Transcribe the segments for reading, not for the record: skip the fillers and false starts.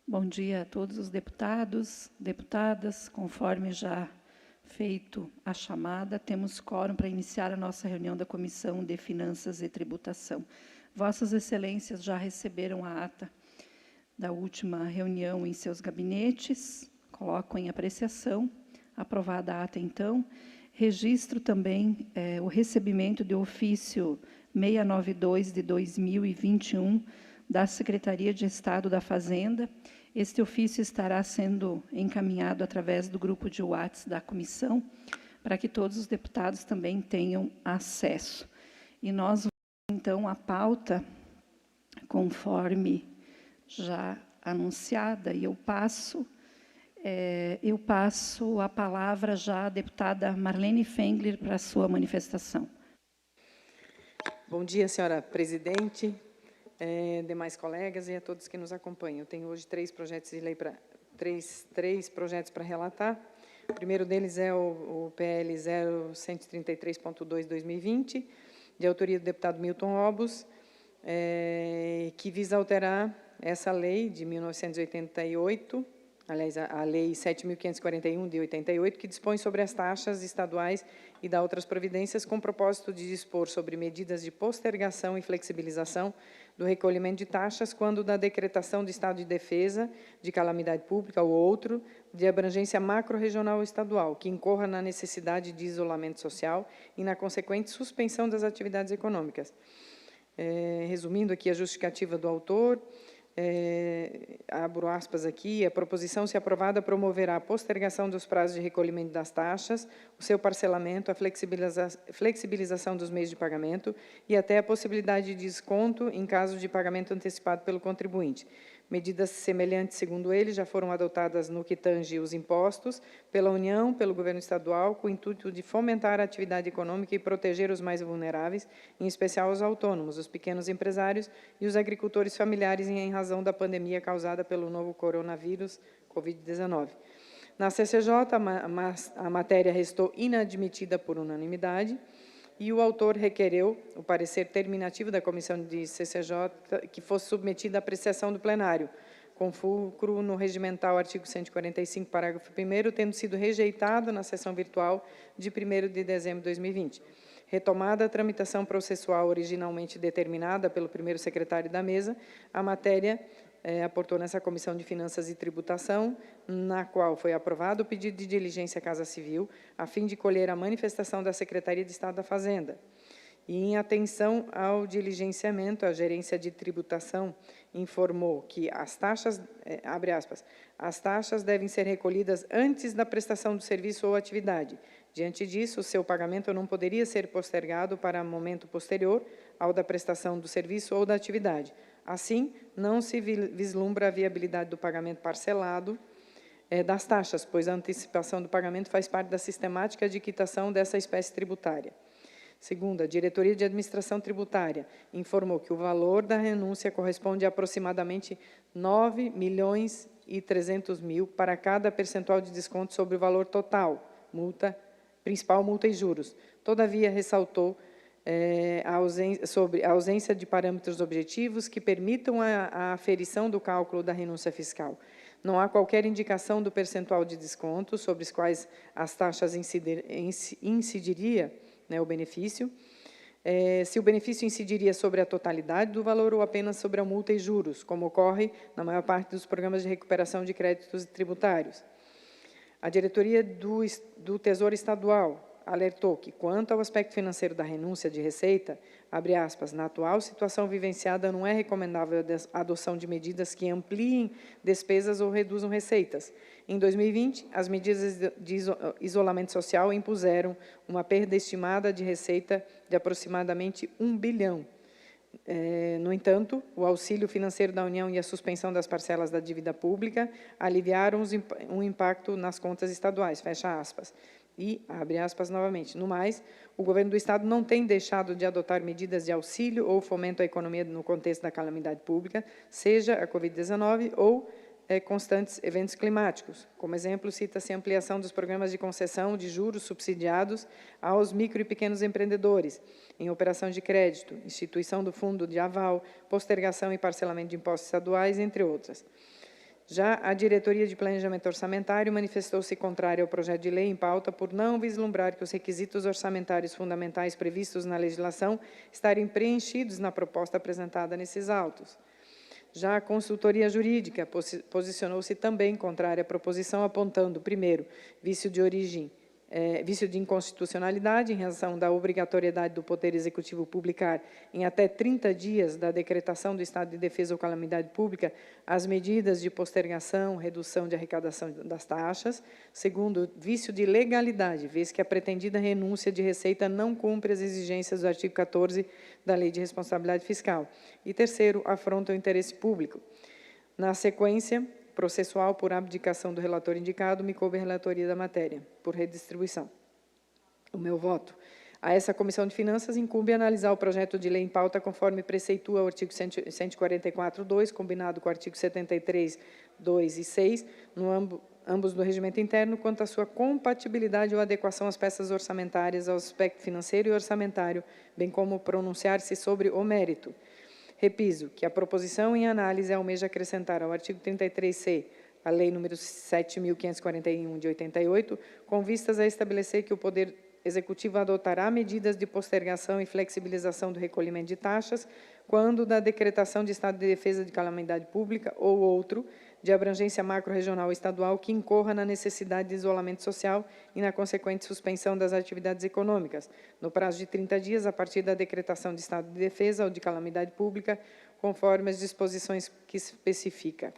Bom dia a todos os deputados, deputadas. Conforme já feito a chamada, temos quórum para iniciar a nossa reunião da Comissão de Finanças e Tributação. Vossas Excelências já receberam a ata da última reunião em seus gabinetes. Coloco em apreciação. Aprovada a ata, então. Registro também o recebimento de ofício 692 de 2021 da Secretaria de Estado da Fazenda. Este ofício estará sendo encaminhado através do grupo de WhatsApp da comissão, para que todos os deputados também tenham acesso. E nós vamos, então, à pauta, conforme já anunciada, e eu passo a palavra já à deputada Marlene Fengler para a sua manifestação. Bom dia, senhora presidente, demais colegas e a todos que nos acompanham. Eu tenho hoje três projetos de lei para relatar. O primeiro deles é o PL 0133.2/2020, de autoria do deputado Milton Obus, que visa alterar essa lei de 1988, aliás, a Lei 7.541, de 88, que dispõe sobre as taxas estaduais e dá outras providências, com o propósito de dispor sobre medidas de postergação e flexibilização do recolhimento de taxas quando da decretação de estado de defesa, de calamidade pública ou outro, de abrangência macro-regional ou estadual, que incorra na necessidade de isolamento social e na consequente suspensão das atividades econômicas. Resumindo aqui a justificativa do autor, abro aspas aqui: a proposição, se aprovada, promoverá a postergação dos prazos de recolhimento das taxas, o seu parcelamento, a flexibilização dos meios de pagamento e até a possibilidade de desconto em caso de pagamento antecipado pelo contribuinte. Medidas semelhantes, segundo ele, já foram adotadas no que tange os impostos pela União, pelo governo estadual, com o intuito de fomentar a atividade econômica e proteger os mais vulneráveis, em especial os autônomos, os pequenos empresários e os agricultores familiares, em razão da pandemia causada pelo novo coronavírus, Covid-19. Na CCJ, a matéria restou inadmitida por unanimidade, e o autor requereu o parecer terminativo da comissão de CCJ que fosse submetida à apreciação do plenário, com fulcro no regimental artigo 145, parágrafo 1º, tendo sido rejeitado na sessão virtual de 1º de dezembro de 2020. Retomada a tramitação processual originalmente determinada pelo primeiro secretário da mesa, a matéria aportou nessa Comissão de Finanças e Tributação, na qual foi aprovado o pedido de diligência à Casa Civil, a fim de colher a manifestação da Secretaria de Estado da Fazenda. E, em atenção ao diligenciamento, a Gerência de Tributação informou que as taxas, abre aspas, as taxas devem ser recolhidas antes da prestação do serviço ou atividade. Diante disso, o seu pagamento não poderia ser postergado para momento posterior ao da prestação do serviço ou da atividade. Assim, não se vislumbra a viabilidade do pagamento parcelado das taxas, pois a antecipação do pagamento faz parte da sistemática de quitação dessa espécie tributária. Segundo, a Diretoria de Administração Tributária informou que o valor da renúncia corresponde a aproximadamente R$ 9.300.000 para cada percentual de desconto sobre o valor total, principal multa e juros. Todavia, ressaltou sobre a ausência de parâmetros objetivos que permitam a aferição do cálculo da renúncia fiscal. Não há qualquer indicação do percentual de desconto sobre os quais as taxas incidiria, o benefício, se o benefício incidiria sobre a totalidade do valor ou apenas sobre a multa e juros, como ocorre na maior parte dos programas de recuperação de créditos tributários. A Diretoria do Tesouro Estadual alertou que, quanto ao aspecto financeiro da renúncia de receita, abre aspas, na atual situação vivenciada, não é recomendável a adoção de medidas que ampliem despesas ou reduzam receitas. Em 2020, as medidas de isolamento social impuseram uma perda estimada de receita de aproximadamente R$ 1 bilhão. No entanto, o auxílio financeiro da União e a suspensão das parcelas da dívida pública aliviaram um impacto nas contas estaduais, fecha aspas. E, abre aspas novamente, no mais, o governo do Estado não tem deixado de adotar medidas de auxílio ou fomento à economia no contexto da calamidade pública, seja a Covid-19 ou constantes eventos climáticos. Como exemplo, cita-se a ampliação dos programas de concessão de juros subsidiados aos micro e pequenos empreendedores, em operação de crédito, instituição do fundo de aval, postergação e parcelamento de impostos estaduais, entre outras. Já a Diretoria de Planejamento Orçamentário manifestou-se contrária ao projeto de lei em pauta por não vislumbrar que os requisitos orçamentários fundamentais previstos na legislação estarem preenchidos na proposta apresentada nesses autos. Já a consultoria jurídica posicionou-se também contrária à proposição, apontando, primeiro, vício de inconstitucionalidade em razão da obrigatoriedade do Poder Executivo publicar, em até 30 dias da decretação do estado de defesa ou calamidade pública, as medidas de postergação, redução de arrecadação das taxas. Segundo, vício de legalidade, vez que a pretendida renúncia de receita não cumpre as exigências do artigo 14 da Lei de Responsabilidade Fiscal. E terceiro, afronta o interesse público. Na sequência processual, por abdicação do relator indicado, me coube a relatoria da matéria, por redistribuição. O meu voto. A essa Comissão de Finanças incumbe analisar o projeto de lei em pauta conforme preceitua o artigo 144.2, combinado com o artigo 73.2 e 6, ambos do regimento interno, quanto à sua compatibilidade ou adequação às peças orçamentárias, ao aspecto financeiro e orçamentário, bem como pronunciar-se sobre o mérito. Repiso que a proposição em análise almeja acrescentar ao artigo 33C, a Lei nº 7.541, de 88, com vistas a estabelecer que o Poder Executivo adotará medidas de postergação e flexibilização do recolhimento de taxas, quando da decretação de estado de defesa de calamidade pública ou outro, de abrangência macro-regional ou estadual, que incorra na necessidade de isolamento social e na consequente suspensão das atividades econômicas, no prazo de 30 dias, a partir da decretação de estado de defesa ou de calamidade pública, conforme as disposições que especifica,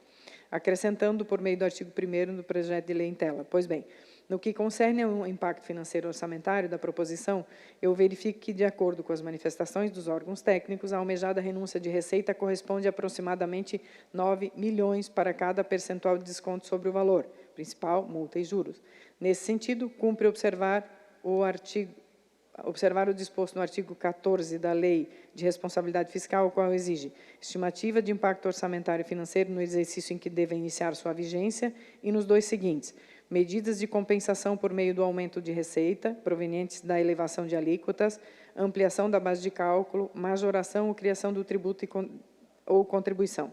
acrescentando por meio do artigo 1º do projeto de lei em tela. Pois bem, no que concerne ao impacto financeiro orçamentário da proposição, eu verifico que, de acordo com as manifestações dos órgãos técnicos, a almejada renúncia de receita corresponde a aproximadamente 9 milhões para cada percentual de desconto sobre o valor, principal, multa e juros. Nesse sentido, cumpre observar o disposto no artigo 14 da Lei de Responsabilidade Fiscal, o qual exige estimativa de impacto orçamentário e financeiro no exercício em que deve iniciar sua vigência e nos dois seguintes: medidas de compensação por meio do aumento de receita, provenientes da elevação de alíquotas, ampliação da base de cálculo, majoração ou criação do tributo ou contribuição.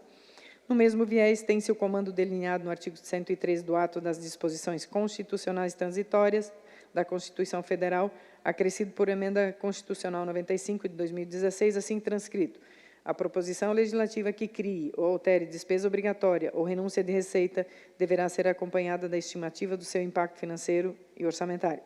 No mesmo viés, tem-se o comando delineado no artigo 103 do ato das disposições constitucionais transitórias da Constituição Federal, acrescido por emenda constitucional 95 de 2016, assim transcrito: a proposição legislativa que crie ou altere despesa obrigatória ou renúncia de receita deverá ser acompanhada da estimativa do seu impacto financeiro e orçamentário.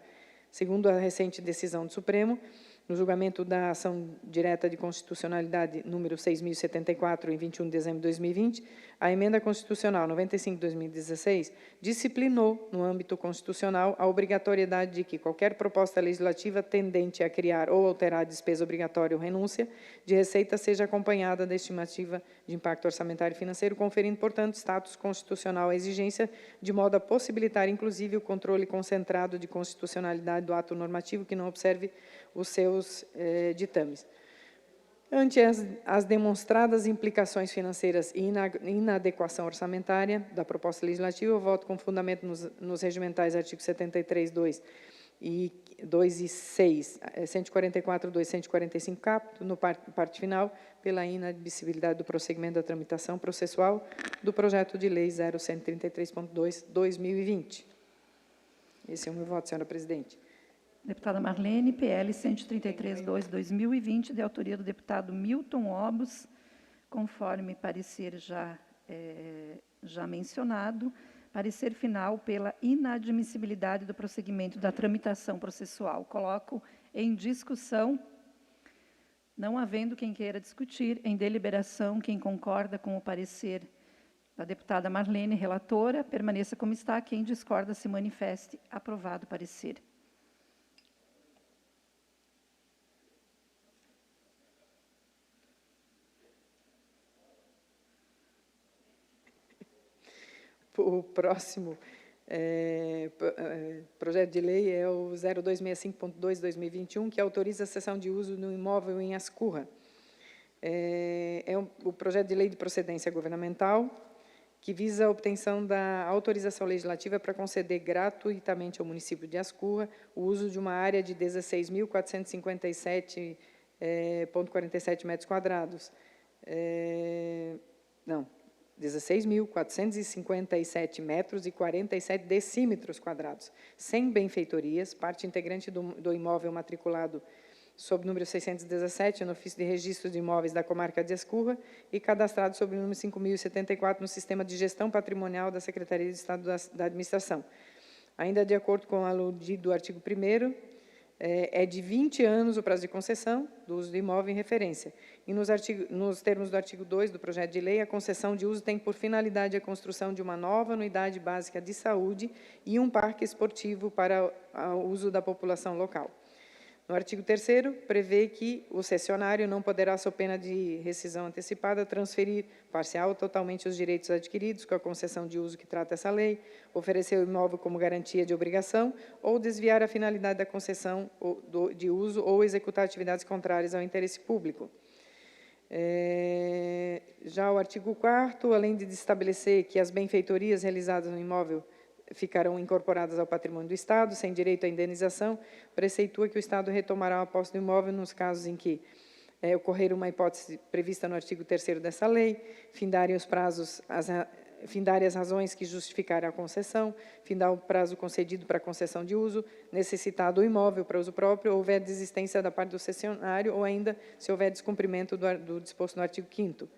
Segundo a recente decisão do Supremo, no julgamento da ação direta de constitucionalidade número 6.074, em 21 de dezembro de 2020, a emenda constitucional 95 de 2016 disciplinou, no âmbito constitucional, a obrigatoriedade de que qualquer proposta legislativa tendente a criar ou alterar despesa obrigatória ou renúncia de receita seja acompanhada da estimativa de impacto orçamentário e financeiro, conferindo, portanto, status constitucional à exigência, de modo a possibilitar, inclusive, o controle concentrado de constitucionalidade do ato normativo que não observe os seus ditames. Ante as demonstradas implicações financeiras e inadequação orçamentária da proposta legislativa, eu voto com fundamento nos regimentais artigos 73, 2 e 6, 144, 2, 145, caput, no parte final, pela inadmissibilidade do prosseguimento da tramitação processual do projeto de lei 0133.2, 2020. Esse é o meu voto, senhora presidente. Deputada Marlene, PL 133.2, 2020, de autoria do deputado Milton Obos, conforme parecer já mencionado, parecer final pela inadmissibilidade do prosseguimento da tramitação processual. Coloco em discussão, não havendo quem queira discutir, em deliberação, quem concorda com o parecer da deputada Marlene, relatora, permaneça como está, quem discorda se manifeste. Aprovado o parecer. O próximo projeto de lei é o 0265.2/2021, que autoriza a cessão de uso no imóvel em Ascurra. O projeto de lei de procedência governamental, que visa a obtenção da autorização legislativa para conceder gratuitamente ao município de Ascurra o uso de uma área de 16.457,47 metros quadrados. 16.457 metros e 47 decímetros quadrados, sem benfeitorias, parte integrante do imóvel matriculado sob número 617, no Ofício de Registro de Imóveis da Comarca de Escurra, e cadastrado sob o número 5.074 no Sistema de Gestão Patrimonial da Secretaria de Estado da Administração. Ainda de acordo com o aludido artigo 1º, é de 20 anos o prazo de concessão do uso do imóvel em referência. E nos termos do artigo 2 do projeto de lei, a concessão de uso tem por finalidade a construção de uma nova unidade básica de saúde e um parque esportivo para o uso da população local. No artigo 3º, prevê que o cessionário não poderá, sob pena de rescisão antecipada, transferir parcial ou totalmente os direitos adquiridos com a concessão de uso que trata essa lei, oferecer o imóvel como garantia de obrigação ou desviar a finalidade da concessão de uso ou executar atividades contrárias ao interesse público. Já o artigo 4º, além de estabelecer que as benfeitorias realizadas no imóvel ficarão incorporadas ao patrimônio do Estado, sem direito à indenização, preceitua que o Estado retomará a posse do imóvel nos casos em que ocorrer uma hipótese prevista no artigo 3º dessa lei, findarem os prazos, findarem as razões que justificarem a concessão, findar o prazo concedido para a concessão de uso, necessitado o imóvel para uso próprio, ou houver desistência da parte do cessionário, ou ainda se houver descumprimento do disposto no artigo 5º.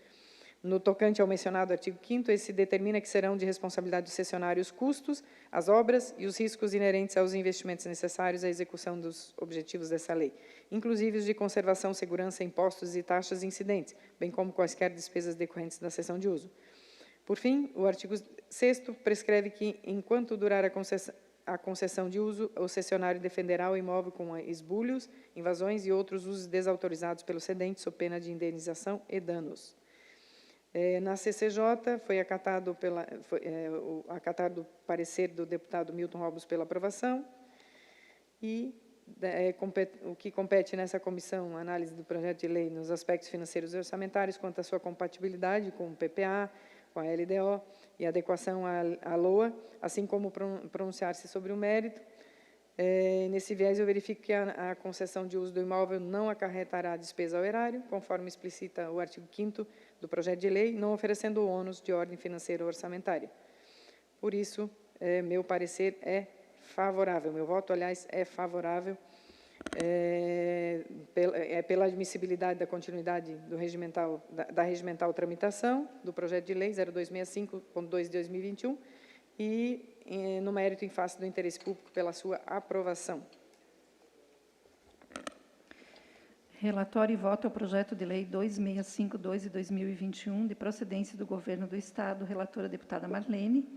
No tocante ao mencionado artigo 5º, esse determina que serão de responsabilidade do cessionário os custos, as obras e os riscos inerentes aos investimentos necessários à execução dos objetivos dessa lei, inclusive os de conservação, segurança, impostos e taxas incidentes, bem como quaisquer despesas decorrentes da cessão de uso. Por fim, o artigo 6º prescreve que, enquanto durar a concessão de uso, o cessionário defenderá o imóvel com esbulhos, invasões e outros usos desautorizados pelo cedente, sob pena de indenização e danos. Na CCJ, foi acatado o parecer do deputado Milton Robles pela aprovação, e o que compete nessa comissão, a análise do projeto de lei nos aspectos financeiros e orçamentários, quanto à sua compatibilidade com o PPA, com a LDO e adequação à LOA, assim como pronunciar-se sobre o mérito. Nesse viés, eu verifico que a concessão de uso do imóvel não acarretará despesa ao erário, conforme explicita o artigo 5º do projeto de lei, não oferecendo ônus de ordem financeira ou orçamentária. Por isso, meu parecer é favorável. Meu voto, aliás, é favorável pela admissibilidade da continuidade da regimental tramitação do projeto de lei 0265.2 de 2021 e no mérito em face do interesse público pela sua aprovação. Relatório e voto ao projeto de lei 2652 de 2021, de procedência do Governo do Estado, relatora a deputada Marlene,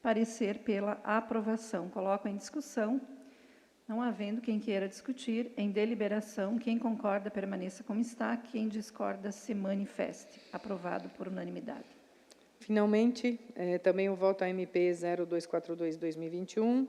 parecer pela aprovação. Coloco em discussão. Não havendo quem queira discutir, em deliberação, quem concorda permaneça como está, quem discorda se manifeste. Aprovado por unanimidade. Finalmente, também o voto à MP 0242/2021,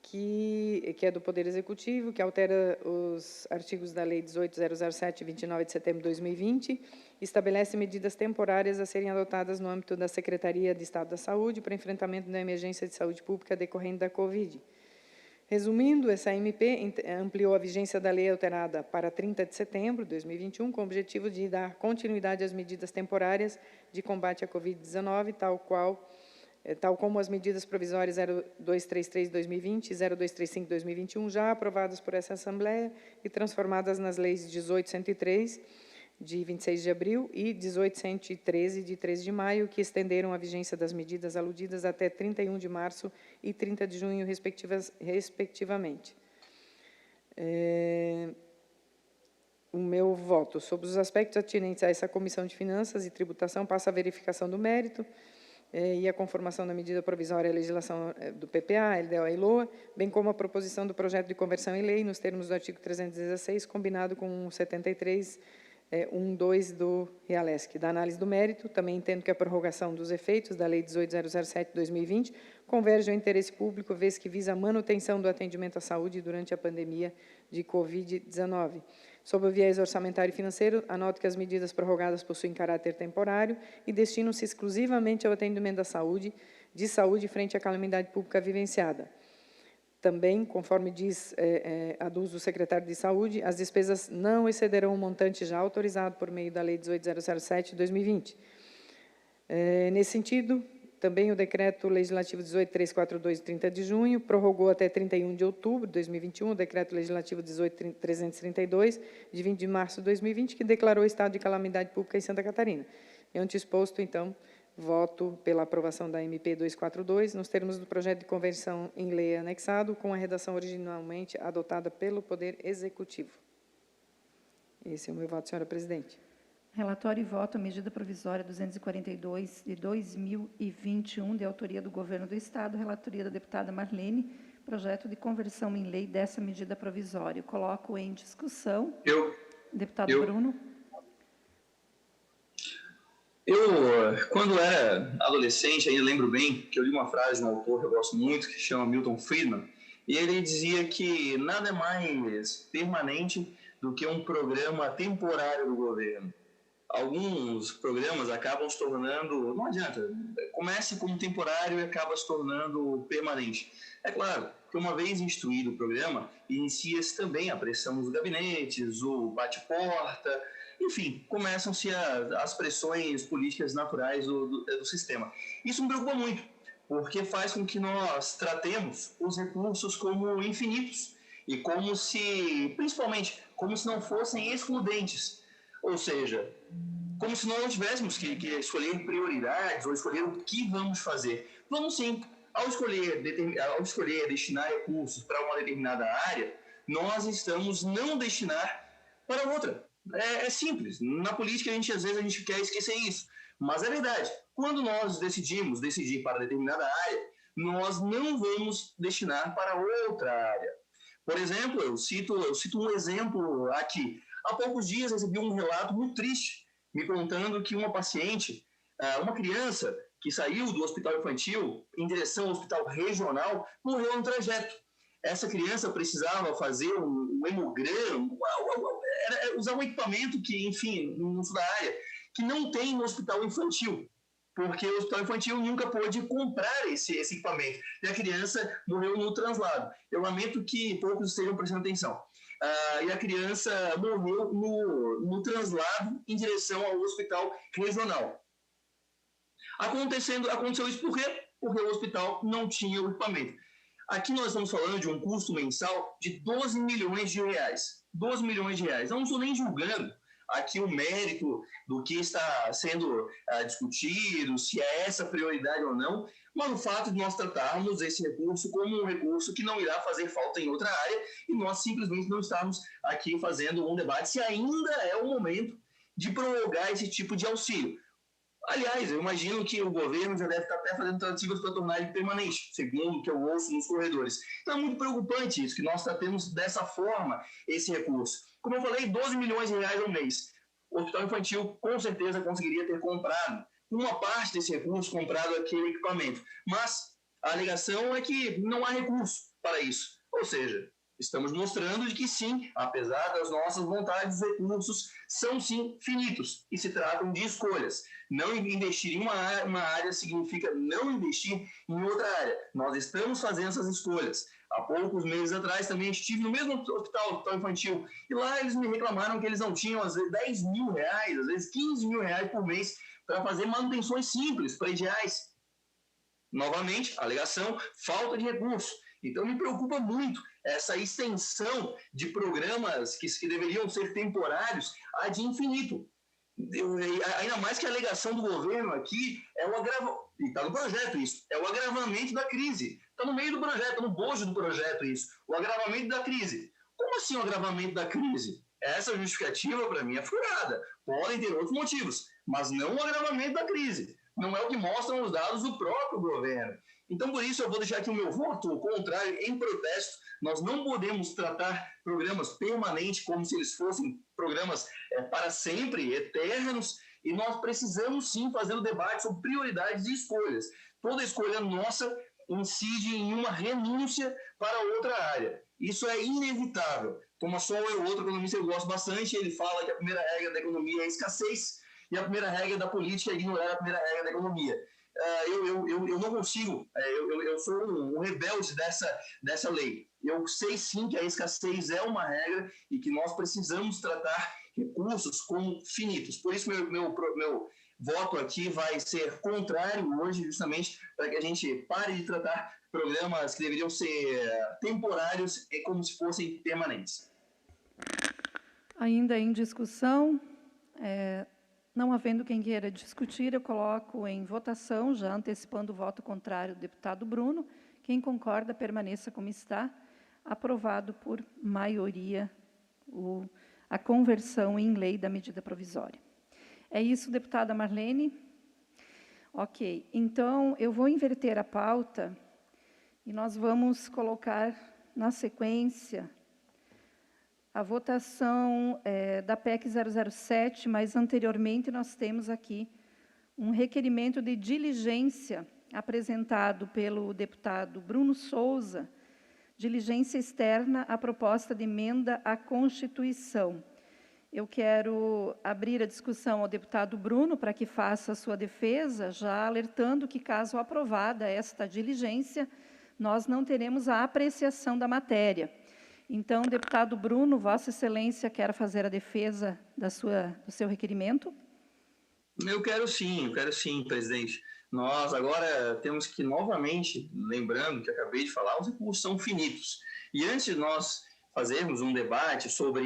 que é do Poder Executivo, que altera os artigos da Lei 18.007, 29 de setembro de 2020, estabelece medidas temporárias a serem adotadas no âmbito da Secretaria de Estado da Saúde para enfrentamento da emergência de saúde pública decorrente da Covid. Resumindo, essa MP ampliou a vigência da lei alterada para 30 de setembro de 2021, com o objetivo de dar continuidade às medidas temporárias de combate à Covid-19, tal como as medidas provisórias 0233 de 2020 e 0235 de 2021, já aprovadas por essa Assembleia e transformadas nas leis 18.103, de 26 de abril, e 18.113, de 13 de maio, que estenderam a vigência das medidas aludidas até 31 de março e 30 de junho, respectivamente. O meu voto sobre os aspectos atinentes a essa Comissão de Finanças e Tributação passa a verificação do mérito e a conformação da medida provisória à legislação do PPA, LDO e LOA, bem como a proposição do projeto de conversão em lei, nos termos do artigo 316, combinado com o 73, 1.2 do REALESC. Da análise do mérito, também entendo que a prorrogação dos efeitos da Lei 18.007 de 2020 converge ao interesse público, vez que visa a manutenção do atendimento à saúde durante a pandemia de Covid-19. Sob o viés orçamentário e financeiro, anoto que as medidas prorrogadas possuem caráter temporário e destinam-se exclusivamente ao atendimento de saúde frente à calamidade pública vivenciada. Também, conforme aduz o secretário de Saúde, as despesas não excederão o montante já autorizado por meio da Lei 18.007 de 2020. Nesse sentido, também o Decreto Legislativo 18.342, de 30 de junho, prorrogou até 31 de outubro de 2021 o Decreto Legislativo 18.332, de 20 de março de 2020, que declarou o estado de calamidade pública em Santa Catarina. Ante exposto, então, voto pela aprovação da MP 242, nos termos do projeto de conversão em lei anexado, com a redação originalmente adotada pelo Poder Executivo. Esse é o meu voto, senhora presidente. Relatório e voto, medida provisória 242 de 2021, de autoria do Governo do Estado, relatoria da deputada Marlene, projeto de conversão em lei dessa medida provisória. Coloco em discussão. Deputado Bruno. Quando era adolescente, ainda lembro bem que eu li uma frase de um autor que eu gosto muito, que se chama Milton Friedman, e ele dizia que nada é mais permanente do que um programa temporário do governo. Alguns programas acabam se tornando, não adianta, comece como temporário e acaba se tornando permanente. É claro que uma vez instituído o programa, inicia-se também a pressão nos gabinetes, o bate-porta, enfim, começam-se as pressões políticas naturais do sistema. Isso me preocupa muito, porque faz com que nós tratemos os recursos como infinitos e como se, principalmente, como se não fossem excludentes. Ou seja, como se nós não tivéssemos que escolher prioridades ou escolher o que vamos fazer. Vamos sim, ao escolher destinar recursos para uma determinada área, nós estamos não destinar para outra. É simples. Na política, às vezes a gente quer esquecer isso. Mas é verdade. Quando nós decidimos decidir para determinada área, nós não vamos destinar para outra área. Por exemplo, eu cito um exemplo aqui. Há poucos dias recebi um relato muito triste, me contando que uma paciente, uma criança que saiu do hospital infantil em direção ao hospital regional, morreu no trajeto. Essa criança precisava fazer um hemograma, usar um equipamento que, enfim, não sou da área, que não tem no hospital infantil, porque o hospital infantil nunca pôde comprar esse equipamento. E a criança morreu no translado. Eu lamento que poucos estejam prestando atenção. E a criança morreu no translado em direção ao hospital regional. Aconteceu isso por quê? Porque o hospital não tinha o equipamento. Aqui nós estamos falando de um custo mensal de 12 milhões de reais. 12 milhões de reais. Não estou nem julgando aqui o mérito do que está sendo discutido, se é essa prioridade ou não, mas o fato de nós tratarmos esse recurso como um recurso que não irá fazer falta em outra área e nós simplesmente não estamos aqui fazendo um debate se ainda é o momento de prorrogar esse tipo de auxílio. Aliás, eu imagino que o governo já deve estar até fazendo tratativas para tornar ele permanente, segundo o que eu ouço nos corredores. Então é muito preocupante isso, que nós tratemos dessa forma esse recurso. Como eu falei, 12 milhões de reais ao mês. O hospital infantil com certeza conseguiria ter comprado uma parte desse recurso, comprado aquele equipamento. Mas a alegação é que não há recurso para isso. Ou seja, estamos mostrando de que sim, apesar das nossas vontades, os recursos são sim finitos e se tratam de escolhas. Não investir em uma área significa não investir em outra área. Nós estamos fazendo essas escolhas. Há poucos meses atrás também estive no mesmo hospital infantil e lá eles me reclamaram que eles não tinham às vezes 10 mil reais, às vezes 15 mil reais por mês para fazer manutenções simples, prediais. Novamente, alegação, falta de recurso. Então me preocupa muito essa extensão de programas que deveriam ser temporários ad infinito. Ainda mais que a alegação do governo aqui é o agravamento, e está no projeto isso, é o agravamento da crise. Está no meio do projeto, está no bojo do projeto isso, o agravamento da crise. Como assim o agravamento da crise? Essa justificativa, para mim, é furada. Podem ter outros motivos, mas não o agravamento da crise. Não é o que mostram os dados do próprio governo. Então, por isso, eu vou deixar aqui o meu voto contrário em protesto. Nós não podemos tratar programas permanentes como se eles fossem programas para sempre, eternos, e nós precisamos sim fazer um debate sobre prioridades e escolhas. Toda escolha nossa incide em uma renúncia para outra área. Isso é inevitável. Thomas Sowell é outro economista que eu gosto bastante, ele fala que a primeira regra da economia é a escassez e a primeira regra da política é ignorar a primeira regra da economia. Eu não consigo, eu sou um rebelde dessa lei. Eu sei sim que a escassez é uma regra e que nós precisamos tratar recursos como finitos. Por isso, meu voto aqui vai ser contrário hoje, justamente para que a gente pare de tratar programas que deveriam ser temporários e como se fossem permanentes. Ainda em discussão, não havendo quem queira discutir, eu coloco em votação, já antecipando o voto contrário do deputado Bruno. Quem concorda, permaneça como está. Aprovado por maioria a conversão em lei da medida provisória. É isso, deputada Marlene? Ok. Então, eu vou inverter a pauta e nós vamos colocar na sequência a votação da PEC 007, mas anteriormente nós temos aqui um requerimento de diligência apresentado pelo deputado Bruno Souza, diligência externa à proposta de emenda à Constituição. Eu quero abrir a discussão ao deputado Bruno para que faça a sua defesa, já alertando que, caso aprovada esta diligência, nós não teremos a apreciação da matéria. Então, deputado Bruno, Vossa Excelência quer fazer a defesa do seu requerimento? Eu quero sim, presidente. Nós agora temos que, novamente, lembrando que acabei de falar, os recursos são finitos. E antes de nós fazermos um debate sobre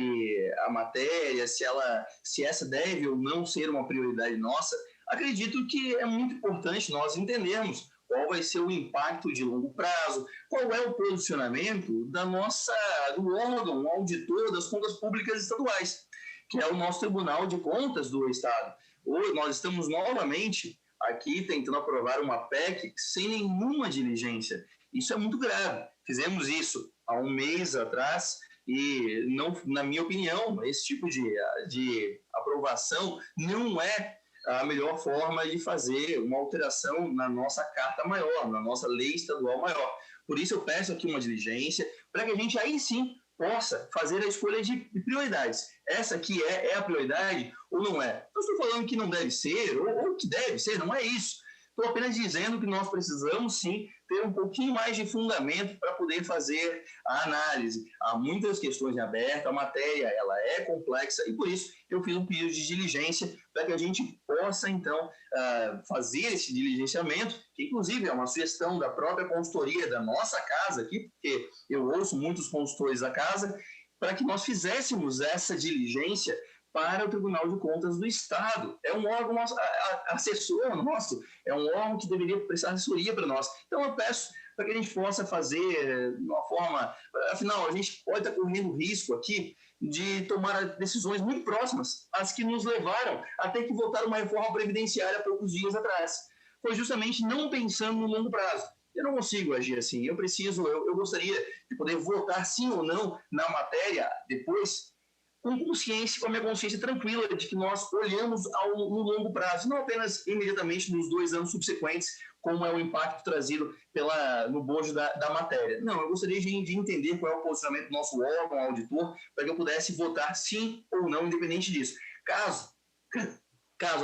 a matéria, se essa deve ou não ser uma prioridade nossa, acredito que é muito importante nós entendermos qual vai ser o impacto de longo prazo, qual é o posicionamento do órgão auditor das contas públicas estaduais, que é o nosso Tribunal de Contas do Estado. Hoje nós estamos novamente aqui tentando aprovar uma PEC sem nenhuma diligência. Isso é muito grave. Fizemos isso há um mês atrás e, não, na minha opinião, esse tipo de aprovação não é a melhor forma de fazer uma alteração na nossa carta maior, na nossa lei estadual maior. Por isso eu peço aqui uma diligência para que a gente aí sim possa fazer a escolha de prioridades. Essa aqui é a prioridade ou não é? Não estou falando que não deve ser ou que deve ser, não é isso. Estou apenas dizendo que nós precisamos, sim, ter um pouquinho mais de fundamento para poder fazer a análise. Há muitas questões em aberto, a matéria ela é complexa e, por isso, eu fiz um pedido de diligência para que a gente possa, então, fazer esse diligenciamento, que, inclusive, é uma sugestão da própria consultoria da nossa casa aqui, porque eu ouço muitos consultores da casa, para que nós fizéssemos essa diligência para o Tribunal de Contas do Estado. É um órgão assessor nosso, é um órgão que deveria prestar assessoria para nós. Então, eu peço para que a gente possa fazer de uma forma... Afinal, a gente pode estar correndo risco aqui de tomar decisões muito próximas às que nos levaram a ter que votar uma reforma previdenciária há poucos dias atrás. Foi justamente não pensando no longo prazo. Eu não consigo agir assim. Eu gostaria de poder votar sim ou não na matéria depois, com consciência, com a minha consciência tranquila de que nós olhamos no longo prazo, não apenas imediatamente nos 2 anos subsequentes, como é o impacto trazido no bojo da matéria. Não, eu gostaria de entender qual é o posicionamento do nosso órgão auditor, para que eu pudesse votar sim ou não, independente disso. Caso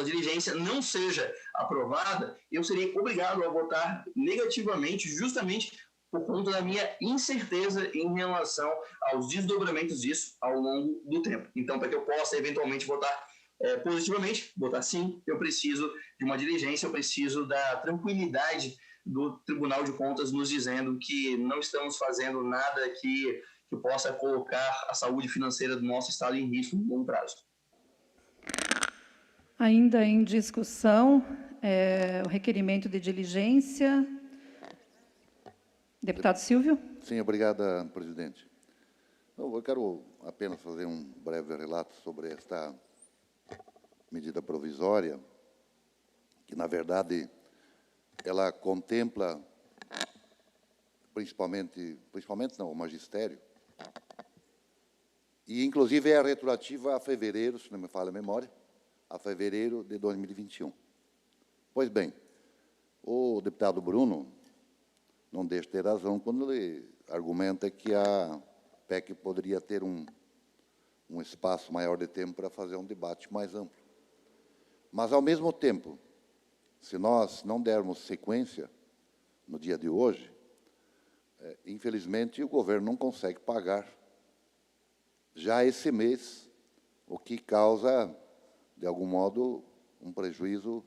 a diligência não seja aprovada, eu serei obrigado a votar negativamente, justamente por conta da minha incerteza em relação aos desdobramentos disso ao longo do tempo. Então, para que eu possa eventualmente votar positivamente, votar sim, eu preciso de uma diligência, eu preciso da tranquilidade do Tribunal de Contas nos dizendo que não estamos fazendo nada que possa colocar a saúde financeira do nosso Estado em risco no longo prazo. Ainda em discussão, o requerimento de diligência. Deputado Silvio. Sim, obrigada, presidente. Eu quero apenas fazer um breve relato sobre esta medida provisória, que, na verdade, ela contempla, principalmente não, o magistério, e, inclusive, é retroativa a fevereiro, se não me falha a memória, a fevereiro de 2021. Pois bem, o deputado Bruno não deixa de ter razão quando ele argumenta que a PEC poderia ter um espaço maior de tempo para fazer um debate mais amplo. Mas, ao mesmo tempo, se nós não dermos sequência no dia de hoje, infelizmente, o governo não consegue pagar já esse mês, o que causa, de algum modo, um prejuízo,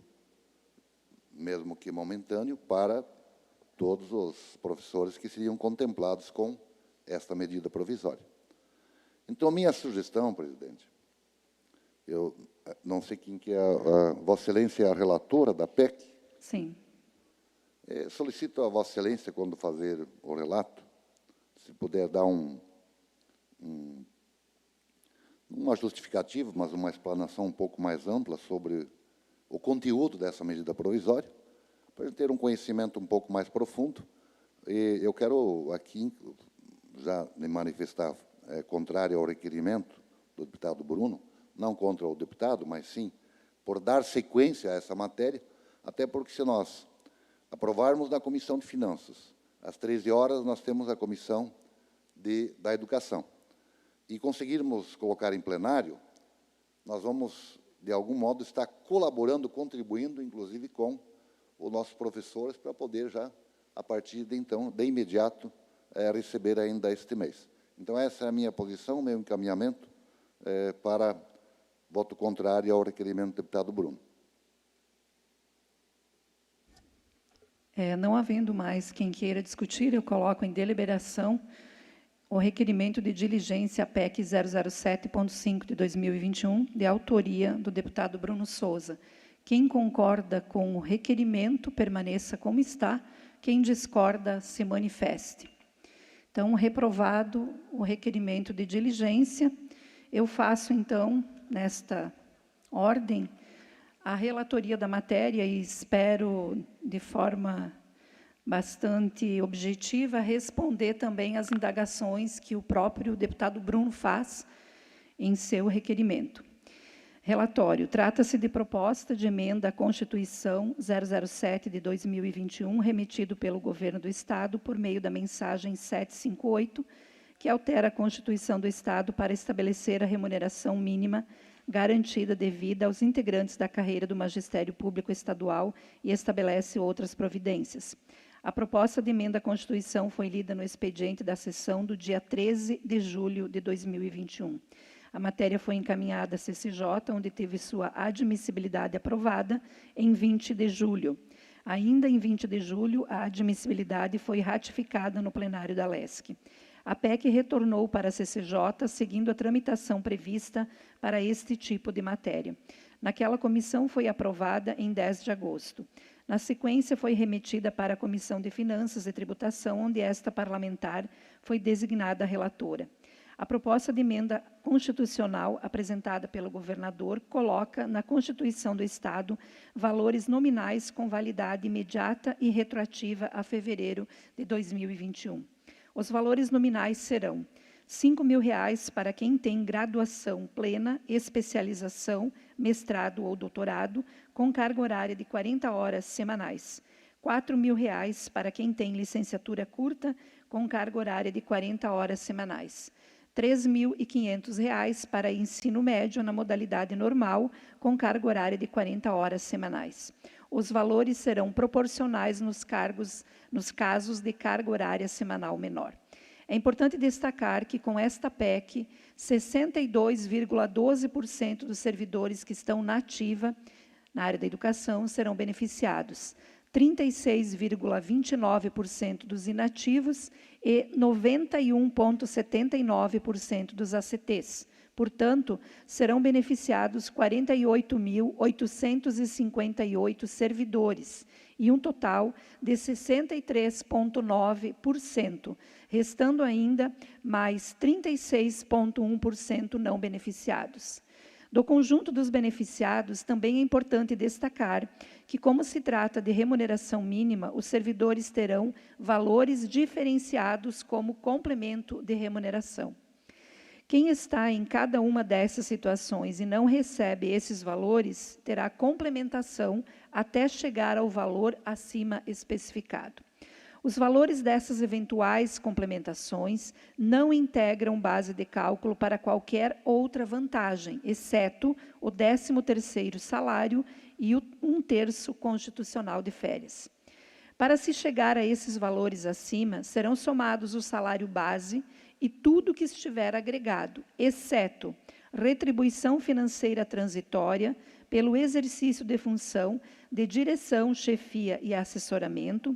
mesmo que momentâneo, para todos os professores que seriam contemplados com esta medida provisória. Então, minha sugestão, presidente, eu não sei quem que é, Vossa Excelência é a relatora da PEC? Sim. Solicito a Vossa Excelência, quando fazer o relato, se puder dar uma justificativa, mas uma explanação um pouco mais ampla sobre o conteúdo dessa medida provisória, para ele ter um conhecimento um pouco mais profundo. E eu quero aqui já me manifestar contrário ao requerimento do deputado Bruno, não contra o deputado, mas sim por dar sequência a essa matéria, até porque se nós aprovarmos na Comissão de Finanças, às 13 horas nós temos a Comissão da Educação, e conseguirmos colocar em plenário, nós vamos, de algum modo, estar colaborando, contribuindo, inclusive, com os nossos professores, para poder já, a partir de então, de imediato, receber ainda este mês. Então, essa é a minha posição, meu encaminhamento para voto contrário ao requerimento do deputado Bruno. Não havendo mais quem queira discutir, eu coloco em deliberação o requerimento de diligência PEC 007.5 de 2021, de autoria do deputado Bruno Souza. Quem concorda com o requerimento, permaneça como está. Quem discorda, se manifeste. Então, reprovado o requerimento de diligência, eu faço, então, nesta ordem, a relatoria da matéria e espero, de forma bastante objetiva, responder também às indagações que o próprio deputado Bruno faz em seu requerimento. Relatório. Trata-se de proposta de emenda à Constituição 007 de 2021, remetido pelo Governo do Estado por meio da mensagem 758, que altera a Constituição do Estado para estabelecer a remuneração mínima garantida devida aos integrantes da carreira do magistério público estadual e estabelece outras providências. A proposta de emenda à Constituição foi lida no expediente da sessão do dia 13 de julho de 2021. A matéria foi encaminhada à CCJ, onde teve sua admissibilidade aprovada em 20 de julho. Ainda em 20 de julho, a admissibilidade foi ratificada no plenário da LESC. A PEC retornou para a CCJ, seguindo a tramitação prevista para este tipo de matéria. Naquela comissão foi aprovada em 10 de agosto. Na sequência, foi remetida para a Comissão de Finanças e Tributação, onde esta parlamentar foi designada relatora. A proposta de emenda constitucional apresentada pelo governador coloca na Constituição do Estado valores nominais com validade imediata e retroativa a fevereiro de 2021. Os valores nominais serão R$ 5.000 para quem tem graduação plena, especialização, mestrado ou doutorado, com carga horária de 40 horas semanais. R$ 4.000 para quem tem licenciatura curta, com carga horária de 40 horas semanais. R$ 3.500 para ensino médio na modalidade normal, com carga horária de 40 horas semanais. Os valores serão proporcionais nos casos de carga horária semanal menor. É importante destacar que, com esta PEC, 62,12% dos servidores que estão na ativa, na área da educação, serão beneficiados. 36,29% dos inativos e 91,79% dos ACTs. Portanto, serão beneficiados 48.858 servidores e um total de 63,9%, restando ainda mais 36,1% não beneficiados. Do conjunto dos beneficiados, também é importante destacar que, como se trata de remuneração mínima, os servidores terão valores diferenciados como complemento de remuneração. Quem está em cada uma dessas situações e não recebe esses valores, terá complementação até chegar ao valor acima especificado. Os valores dessas eventuais complementações não integram base de cálculo para qualquer outra vantagem, exceto o 13º salário e o 1/3 constitucional de férias. Para se chegar a esses valores acima, serão somados o salário base e tudo que estiver agregado, exceto retribuição financeira transitória, pelo exercício de função de direção, chefia e assessoramento,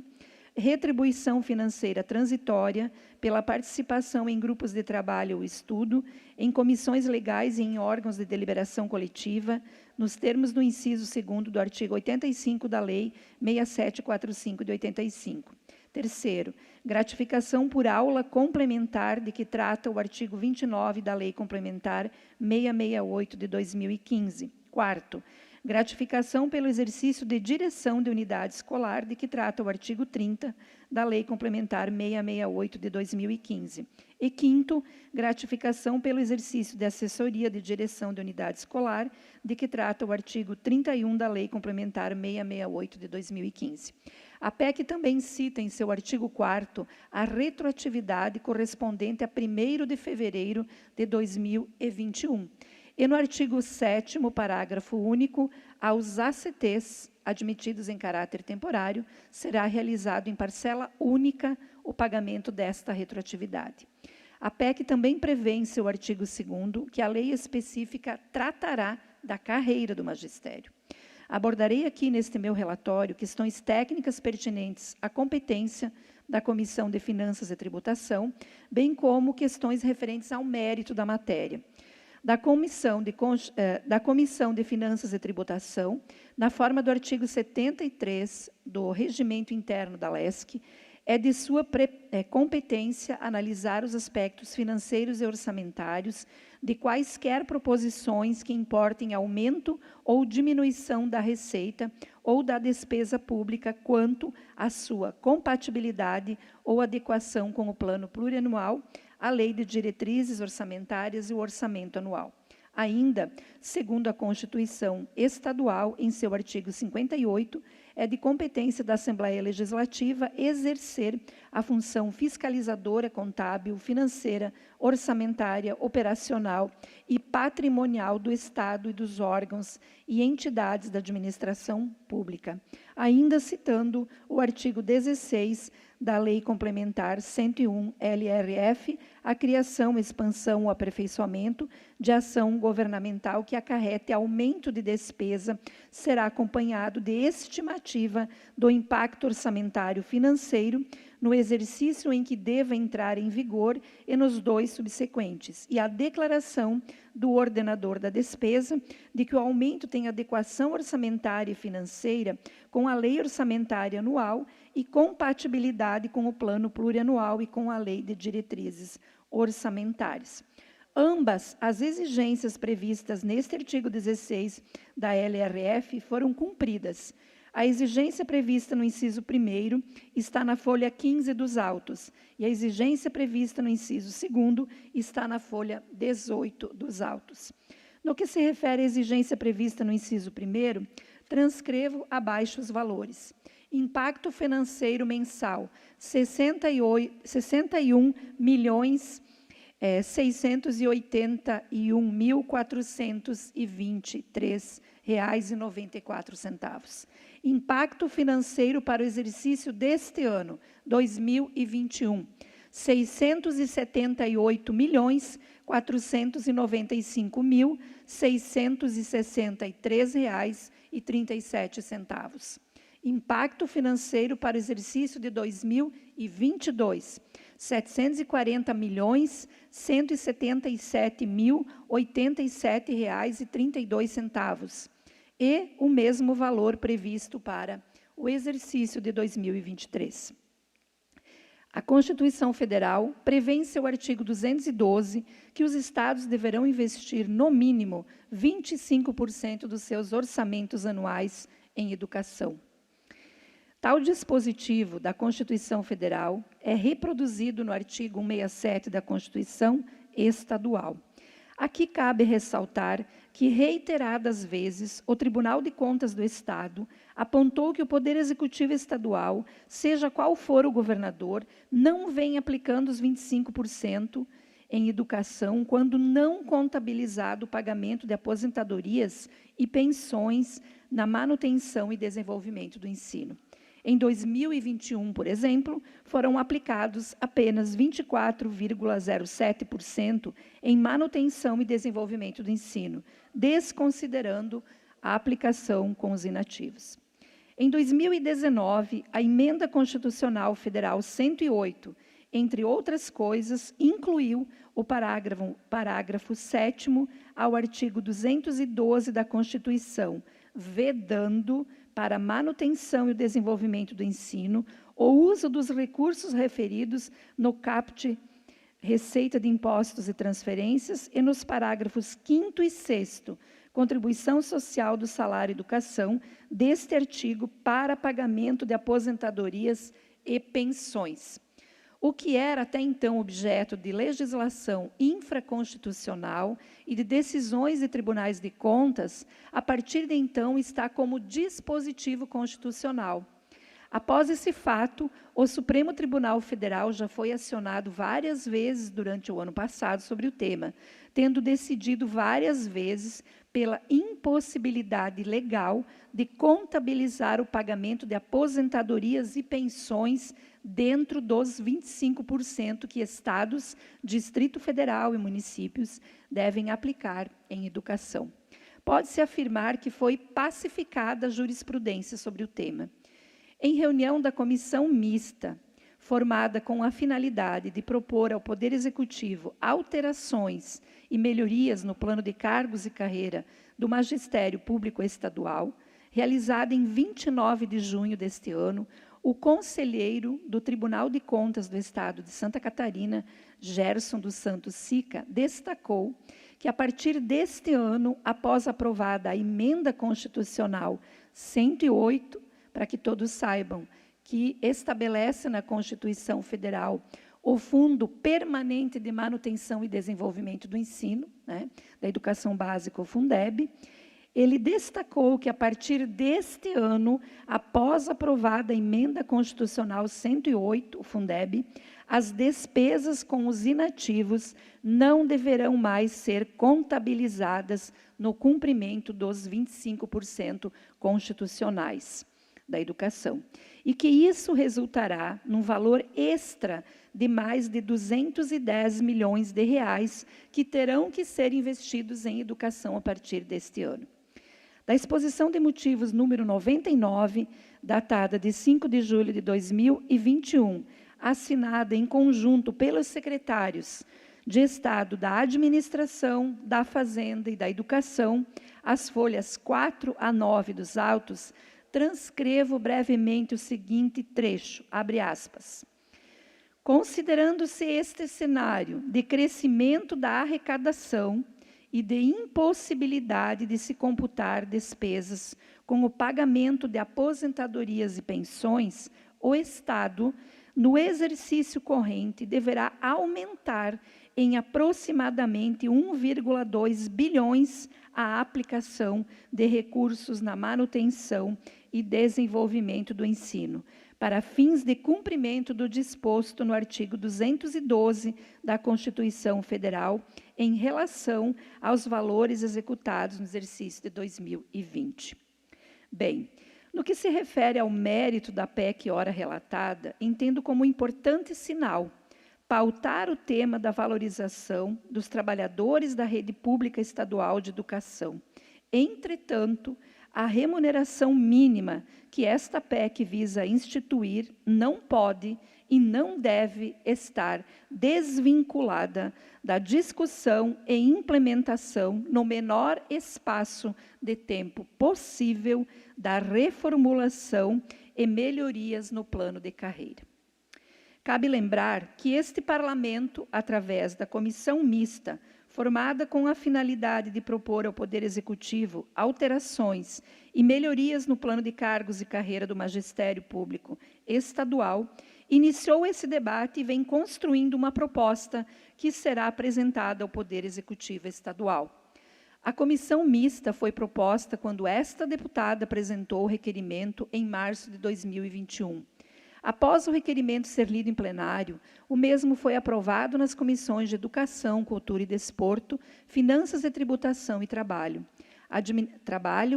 retribuição financeira transitória pela participação em grupos de trabalho ou estudo, em comissões legais e em órgãos de deliberação coletiva, nos termos do inciso 2º do artigo 85 da Lei 6745 de 85. Terceiro, gratificação por aula complementar de que trata o artigo 29 da Lei Complementar 668 de 2015. Quarto, gratificação pelo exercício de direção de unidade escolar, de que trata o artigo 30 da Lei Complementar 668 de 2015. E quinto, gratificação pelo exercício de assessoria de direção de unidade escolar, de que trata o artigo 31 da Lei Complementar 668 de 2015. A PEC também cita em seu artigo 4º a retroatividade correspondente a 1º de fevereiro de 2021. E no artigo 7º, parágrafo único, aos ACTs admitidos em caráter temporário, será realizado em parcela única o pagamento desta retroatividade. A PEC também prevê em seu artigo 2º que a lei específica tratará da carreira do magistério. Abordarei aqui neste meu relatório questões técnicas pertinentes à competência da Comissão de Finanças e Tributação, bem como questões referentes ao mérito da matéria. Da Comissão de Finanças e Tributação, na forma do artigo 73 do Regimento Interno da LESC, é de sua competência analisar os aspectos financeiros e orçamentários de quaisquer proposições que importem aumento ou diminuição da receita ou da despesa pública quanto à sua compatibilidade ou adequação com o plano plurianual, a Lei de Diretrizes Orçamentárias e o Orçamento Anual. Ainda, segundo a Constituição Estadual, em seu artigo 58, é de competência da Assembleia Legislativa exercer a função fiscalizadora, contábil, financeira, orçamentária, operacional e patrimonial do Estado e dos órgãos e entidades da administração pública. Ainda citando o artigo 16 da Lei Complementar 101 LRF, a criação, expansão ou aperfeiçoamento de ação governamental que acarrete aumento de despesa será acompanhado de estimativa do impacto orçamentário financeiro no exercício em que deva entrar em vigor e nos 2 subsequentes, e a declaração do ordenador da despesa de que o aumento tem adequação orçamentária e financeira com a lei orçamentária anual e compatibilidade com o plano plurianual e com a lei de diretrizes orçamentárias. Ambas as exigências previstas neste artigo 16 da LRF foram cumpridas. A exigência prevista no inciso 1º está na folha 15 dos autos, e a exigência prevista no inciso 2º está na folha 18 dos autos. No que se refere à exigência prevista no inciso 1º, transcrevo abaixo os valores. Impacto financeiro mensal, 61.681.423 R$681.423,94. Impacto financeiro para o exercício deste ano, 2021, R$678.495.663,37. Impacto financeiro para o exercício de 2022, R$740.177.087,32. E o mesmo valor previsto para o exercício de 2023. A Constituição Federal prevê em seu artigo 212 que os estados deverão investir, no mínimo, 25% dos seus orçamentos anuais em educação. Tal dispositivo da Constituição Federal é reproduzido no artigo 167 da Constituição Estadual. Aqui cabe ressaltar que, reiteradas vezes, o Tribunal de Contas do Estado apontou que o Poder Executivo Estadual, seja qual for o governador, não vem aplicando os 25% em educação quando não contabilizado o pagamento de aposentadorias e pensões na manutenção e desenvolvimento do ensino. Em 2021, por exemplo, foram aplicados apenas 24,07% em manutenção e desenvolvimento do ensino, desconsiderando a aplicação com os inativos. Em 2019, a Emenda Constitucional Federal 108, entre outras coisas, incluiu o parágrafo 7º ao artigo 212 da Constituição, vedando, para a manutenção e o desenvolvimento do ensino, o uso dos recursos referidos no caput Receita de Impostos e Transferências e nos parágrafos 5º e 6º, Contribuição Social do Salário e Educação, deste artigo para pagamento de aposentadorias e pensões. O que era até então objeto de legislação infraconstitucional e de decisões de tribunais de contas, a partir de então está como dispositivo constitucional. Após esse fato, o Supremo Tribunal Federal já foi acionado várias vezes durante o ano passado sobre o tema, tendo decidido várias vezes pela impossibilidade legal de contabilizar o pagamento de aposentadorias e pensões dentro dos 25% que estados, Distrito Federal e municípios devem aplicar em educação. Pode-se afirmar que foi pacificada a jurisprudência sobre o tema. Em reunião da comissão mista, formada com a finalidade de propor ao Poder Executivo alterações e melhorias no plano de cargos e carreira do Magistério Público Estadual, realizada em 29 de junho deste ano, o conselheiro do Tribunal de Contas do Estado de Santa Catarina, Gerson dos Santos Sica, destacou que, a partir deste ano, após aprovada a Emenda Constitucional 108, para que todos saibam, que estabelece na Constituição Federal o Fundo Permanente de Manutenção e Desenvolvimento do Ensino, né, da Educação Básica, o Fundeb. Ele destacou que, a partir deste ano, após aprovada a Emenda Constitucional 108, o Fundeb, as despesas com os inativos não deverão mais ser contabilizadas no cumprimento dos 25% constitucionais da educação, e que isso resultará num valor extra de mais de 210 milhões de reais que terão que ser investidos em educação a partir deste ano. Da exposição de motivos número 99, datada de 5 de julho de 2021, assinada em conjunto pelos secretários de Estado da Administração, da Fazenda e da Educação, as folhas 4 a 9 dos autos, transcrevo brevemente o seguinte trecho, abre aspas. Considerando-se este cenário de crescimento da arrecadação e de impossibilidade de se computar despesas com o pagamento de aposentadorias e pensões, o Estado, no exercício corrente, deverá aumentar em aproximadamente 1,2 bilhões a aplicação de recursos na manutenção e desenvolvimento do ensino, para fins de cumprimento do disposto no artigo 212 da Constituição Federal, em relação aos valores executados no exercício de 2020. Bem, no que se refere ao mérito da PEC ora relatada, entendo como importante sinal pautar o tema da valorização dos trabalhadores da rede pública estadual de educação. Entretanto, a remuneração mínima que esta PEC visa instituir não pode e não deve estar desvinculada da discussão e implementação, no menor espaço de tempo possível, da reformulação e melhorias no plano de carreira. Cabe lembrar que este Parlamento, através da comissão mista, formada com a finalidade de propor ao Poder Executivo alterações e melhorias no plano de cargos e carreira do Magistério Público Estadual, iniciou esse debate e vem construindo uma proposta que será apresentada ao Poder Executivo Estadual. A comissão mista foi proposta quando esta deputada apresentou o requerimento em março de 2021. Após o requerimento ser lido em plenário, o mesmo foi aprovado nas comissões de Educação, Cultura e Desporto, Finanças e Tributação e Trabalho,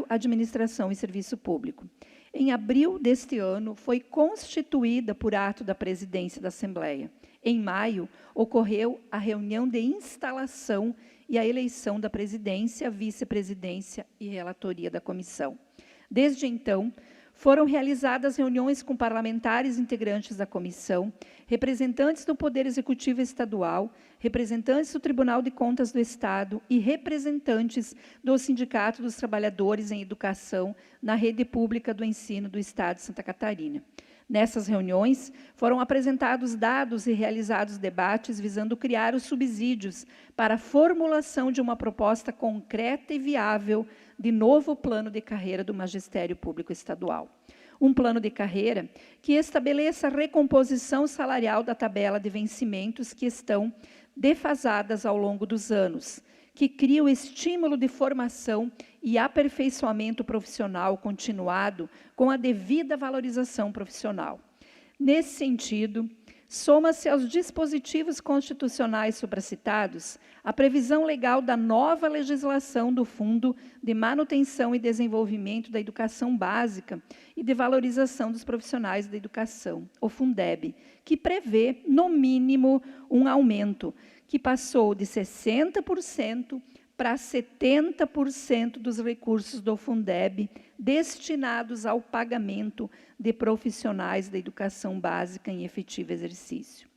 Administração e Serviço Público. Em abril deste ano, foi constituída por ato da presidência da Assembleia. Em maio, ocorreu a reunião de instalação e a eleição da presidência, vice-presidência e relatoria da comissão. Desde então, foram realizadas reuniões com parlamentares integrantes da comissão, representantes do Poder Executivo Estadual, representantes do Tribunal de Contas do Estado e representantes do Sindicato dos Trabalhadores em Educação na rede pública do ensino do Estado de Santa Catarina. Nessas reuniões, foram apresentados dados e realizados debates visando criar os subsídios para a formulação de uma proposta concreta e viável de novo plano de carreira do Magistério Público Estadual. Um plano de carreira que estabeleça a recomposição salarial da tabela de vencimentos que estão defasadas ao longo dos anos, que cria o estímulo de formação e aperfeiçoamento profissional continuado com a devida valorização profissional. Nesse sentido, soma-se aos dispositivos constitucionais supracitados a previsão legal da nova legislação do Fundo de Manutenção e Desenvolvimento da Educação Básica e de Valorização dos Profissionais da Educação, o Fundeb, que prevê, no mínimo, um aumento que passou de 60% para 70% dos recursos do Fundeb destinados ao pagamento de profissionais da educação básica em efetivo exercício.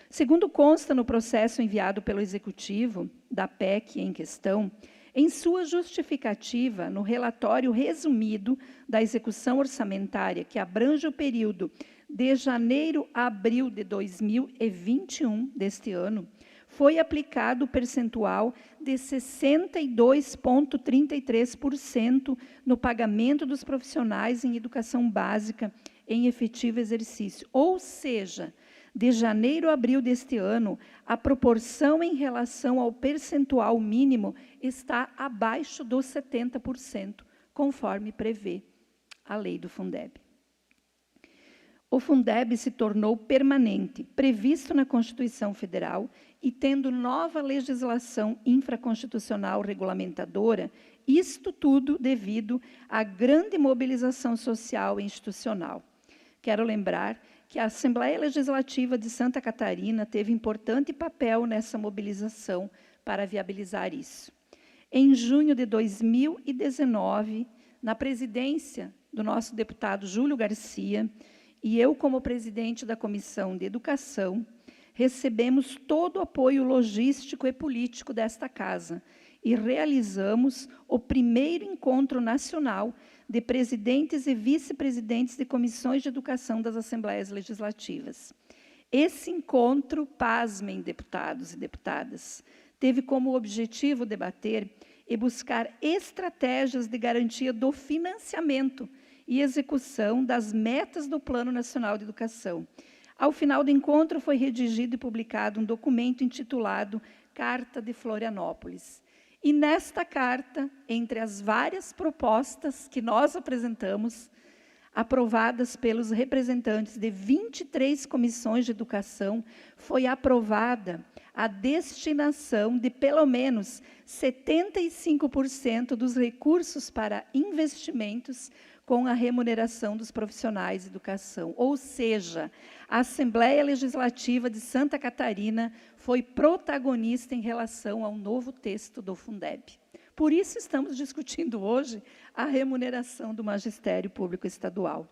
Segundo consta no processo enviado pelo Executivo da PEC em questão, em sua justificativa, no relatório resumido da execução orçamentária, que abrange o período de janeiro a abril de 2021, deste ano, foi aplicado o percentual de 62,33% no pagamento dos profissionais em educação básica em efetivo exercício. Ou seja, de janeiro a abril deste ano, a proporção em relação ao percentual mínimo está abaixo dos 70%, conforme prevê a lei do Fundeb. O Fundeb se tornou permanente, previsto na Constituição Federal e tendo nova legislação infraconstitucional regulamentadora, isto tudo devido à grande mobilização social e institucional. Quero lembrar que a Assembleia Legislativa de Santa Catarina teve importante papel nessa mobilização para viabilizar isso. Em junho de 2019, na presidência do nosso deputado Júlio Garcia, e eu, como presidente da Comissão de Educação, recebemos todo o apoio logístico e político desta casa e realizamos o primeiro encontro nacional de presidentes e vice-presidentes de comissões de educação das Assembleias Legislativas. Esse encontro, pasmem, deputados e deputadas, teve como objetivo debater e buscar estratégias de garantia do financiamento e execução das metas do Plano Nacional de Educação. Ao final do encontro, foi redigido e publicado um documento intitulado Carta de Florianópolis. E nesta carta, entre as várias propostas que nós apresentamos, aprovadas pelos representantes de 23 comissões de educação, foi aprovada a destinação de pelo menos 75% dos recursos para investimentos com a remuneração dos profissionais de educação. Ou seja, a Assembleia Legislativa de Santa Catarina foi protagonista em relação ao novo texto do Fundeb. Por isso estamos discutindo hoje a remuneração do Magistério Público Estadual.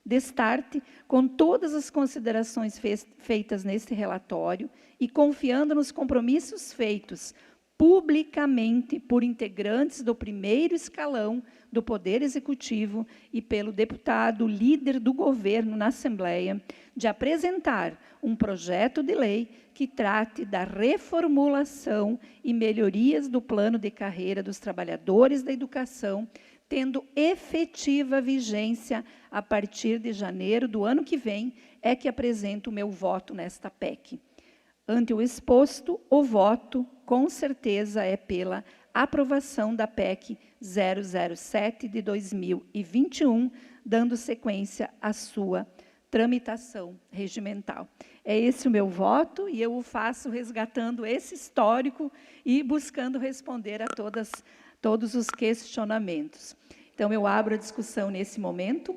Destarte, com todas as considerações feitas neste relatório e confiando nos compromissos feitos publicamente por integrantes do primeiro escalão do Poder Executivo e pelo deputado líder do governo na Assembleia, de apresentar um projeto de lei que trate da reformulação e melhorias do plano de carreira dos trabalhadores da educação, tendo efetiva vigência a partir de janeiro do ano que vem, é que apresento o meu voto nesta PEC. Ante o exposto, o voto, com certeza, é pela aprovação da PEC 007 de 2021, dando sequência à sua tramitação regimental. É esse o meu voto e eu o faço resgatando esse histórico e buscando responder a todos os questionamentos. Então, eu abro a discussão nesse momento.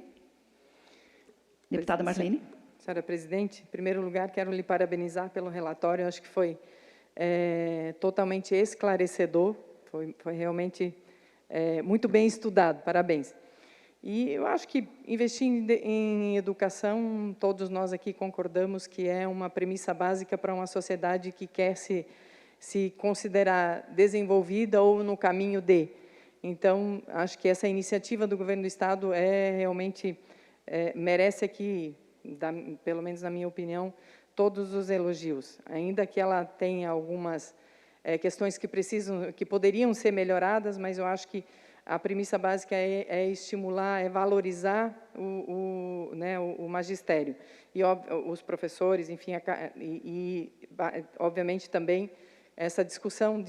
Deputada Marlene. Senhora presidente, em primeiro lugar, quero lhe parabenizar pelo relatório. Eu acho que foi totalmente esclarecedor, foi realmente muito bem estudado, parabéns. E eu acho que investir em educação, todos nós aqui concordamos que é uma premissa básica para uma sociedade que quer se considerar desenvolvida ou no caminho de. Então, acho que essa iniciativa do governo do Estado realmente merece aqui, pelo menos na minha opinião, todos os elogios, ainda que ela tenha algumas questões que poderiam ser melhoradas, mas eu acho que a premissa básica é estimular, é valorizar o magistério e os professores, enfim, obviamente também essa discussão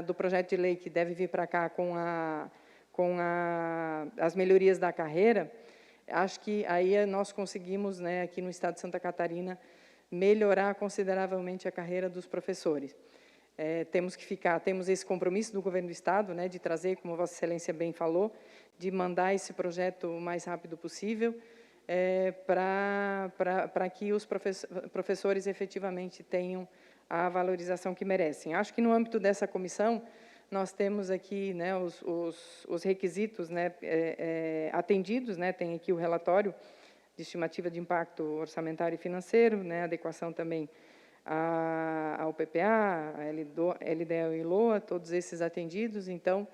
do projeto de lei que deve vir para cá com as melhorias da carreira. Acho que aí nós conseguimos, aqui no estado de Santa Catarina, melhorar consideravelmente a carreira dos professores. Temos esse compromisso do governo do Estado, de trazer, como Vossa Excelência bem falou, de mandar esse projeto o mais rápido possível, para que os professores efetivamente tenham a valorização que merecem. Acho que no âmbito dessa comissão, nós temos aqui os requisitos atendidos, tem aqui o relatório de estimativa de impacto orçamentário e financeiro, adequação também ao PPA, a LDO e LOA, todos esses atendidos. Então,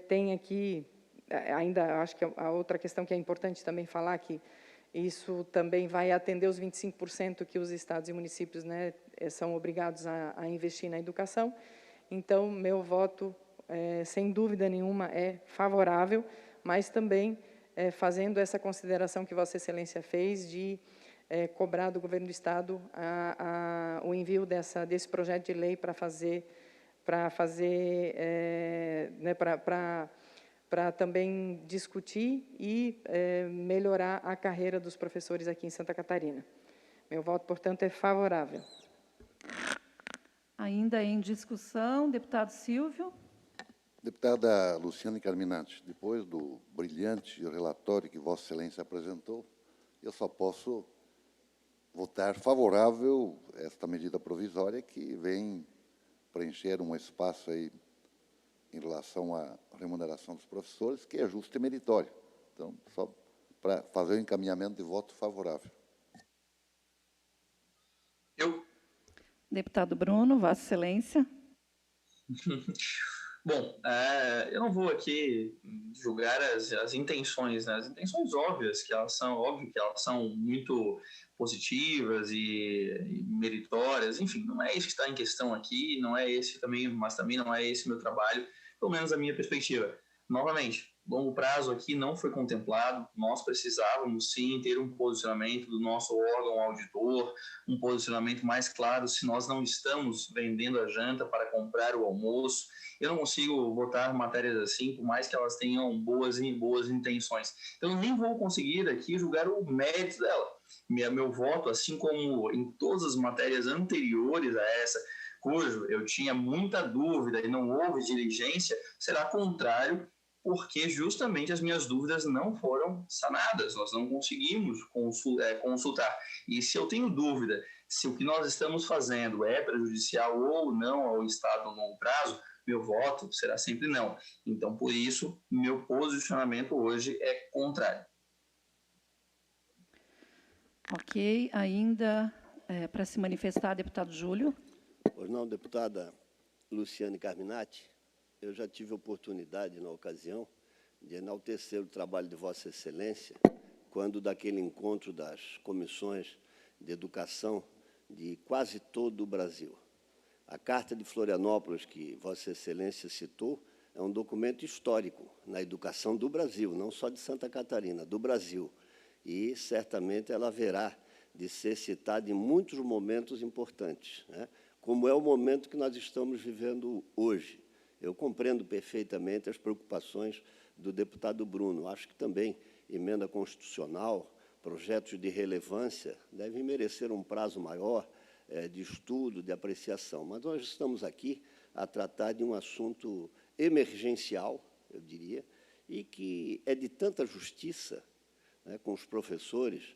tem aqui, ainda acho que a outra questão que é importante também falar, que isso também vai atender os 25% que os estados e municípios são obrigados a investir na educação. Então, meu voto, sem dúvida nenhuma, é favorável, mas também fazendo essa consideração que Vossa Excelência fez de cobrar do governo do Estado o envio desse projeto de lei para também discutir e melhorar a carreira dos professores aqui em Santa Catarina. Meu voto, portanto, é favorável. Ainda em discussão, deputado Silvio. Deputada Luciane Carminati, depois do brilhante relatório que Vossa Excelência apresentou, eu só posso votar favorável a esta medida provisória que vem preencher um espaço aí em relação à remuneração dos professores, que é justo e meritório. Então, só para fazer o encaminhamento de voto favorável. Deputado Bruno, Vossa Excelência. Bom, eu não vou aqui julgar as intenções, as intenções óbvias, que elas são muito positivas e meritórias, enfim, não é isso que está em questão aqui, não é esse também, mas também não é esse meu trabalho, pelo menos a minha perspectiva. Novamente, longo prazo aqui não foi contemplado, nós precisávamos sim ter um posicionamento do nosso órgão auditor, um posicionamento mais claro se nós não estamos vendendo a janta para comprar o almoço. Eu não consigo votar matérias assim, por mais que elas tenham boas intenções. Eu nem vou conseguir aqui julgar o mérito dela. Meu voto, assim como em todas as matérias anteriores a essa, cujo eu tinha muita dúvida e não houve diligência, será contrário, porque justamente as minhas dúvidas não foram sanadas, nós não conseguimos consultar. E se eu tenho dúvida se o que nós estamos fazendo é prejudicial ou não ao Estado no longo prazo, meu voto será sempre não. Então, por isso, meu posicionamento hoje é contrário. Ok. Ainda para se manifestar, deputado Júlio. Pois não, deputada Luciane Carminati, eu já tive oportunidade, na ocasião, de enaltecer o trabalho de Vossa Excelência, quando daquele encontro das comissões de educação de quase todo o Brasil. A Carta de Florianópolis, que Vossa Excelência citou, é um documento histórico na educação do Brasil, não só de Santa Catarina, do Brasil. E, certamente, ela haverá de ser citada em muitos momentos importantes, como é o momento que nós estamos vivendo hoje. Eu compreendo perfeitamente as preocupações do deputado Bruno. Acho que também emenda constitucional, projetos de relevância, devem merecer um prazo maior, de estudo, de apreciação. Mas nós estamos aqui a tratar de um assunto emergencial, eu diria, e que é de tanta justiça, com os professores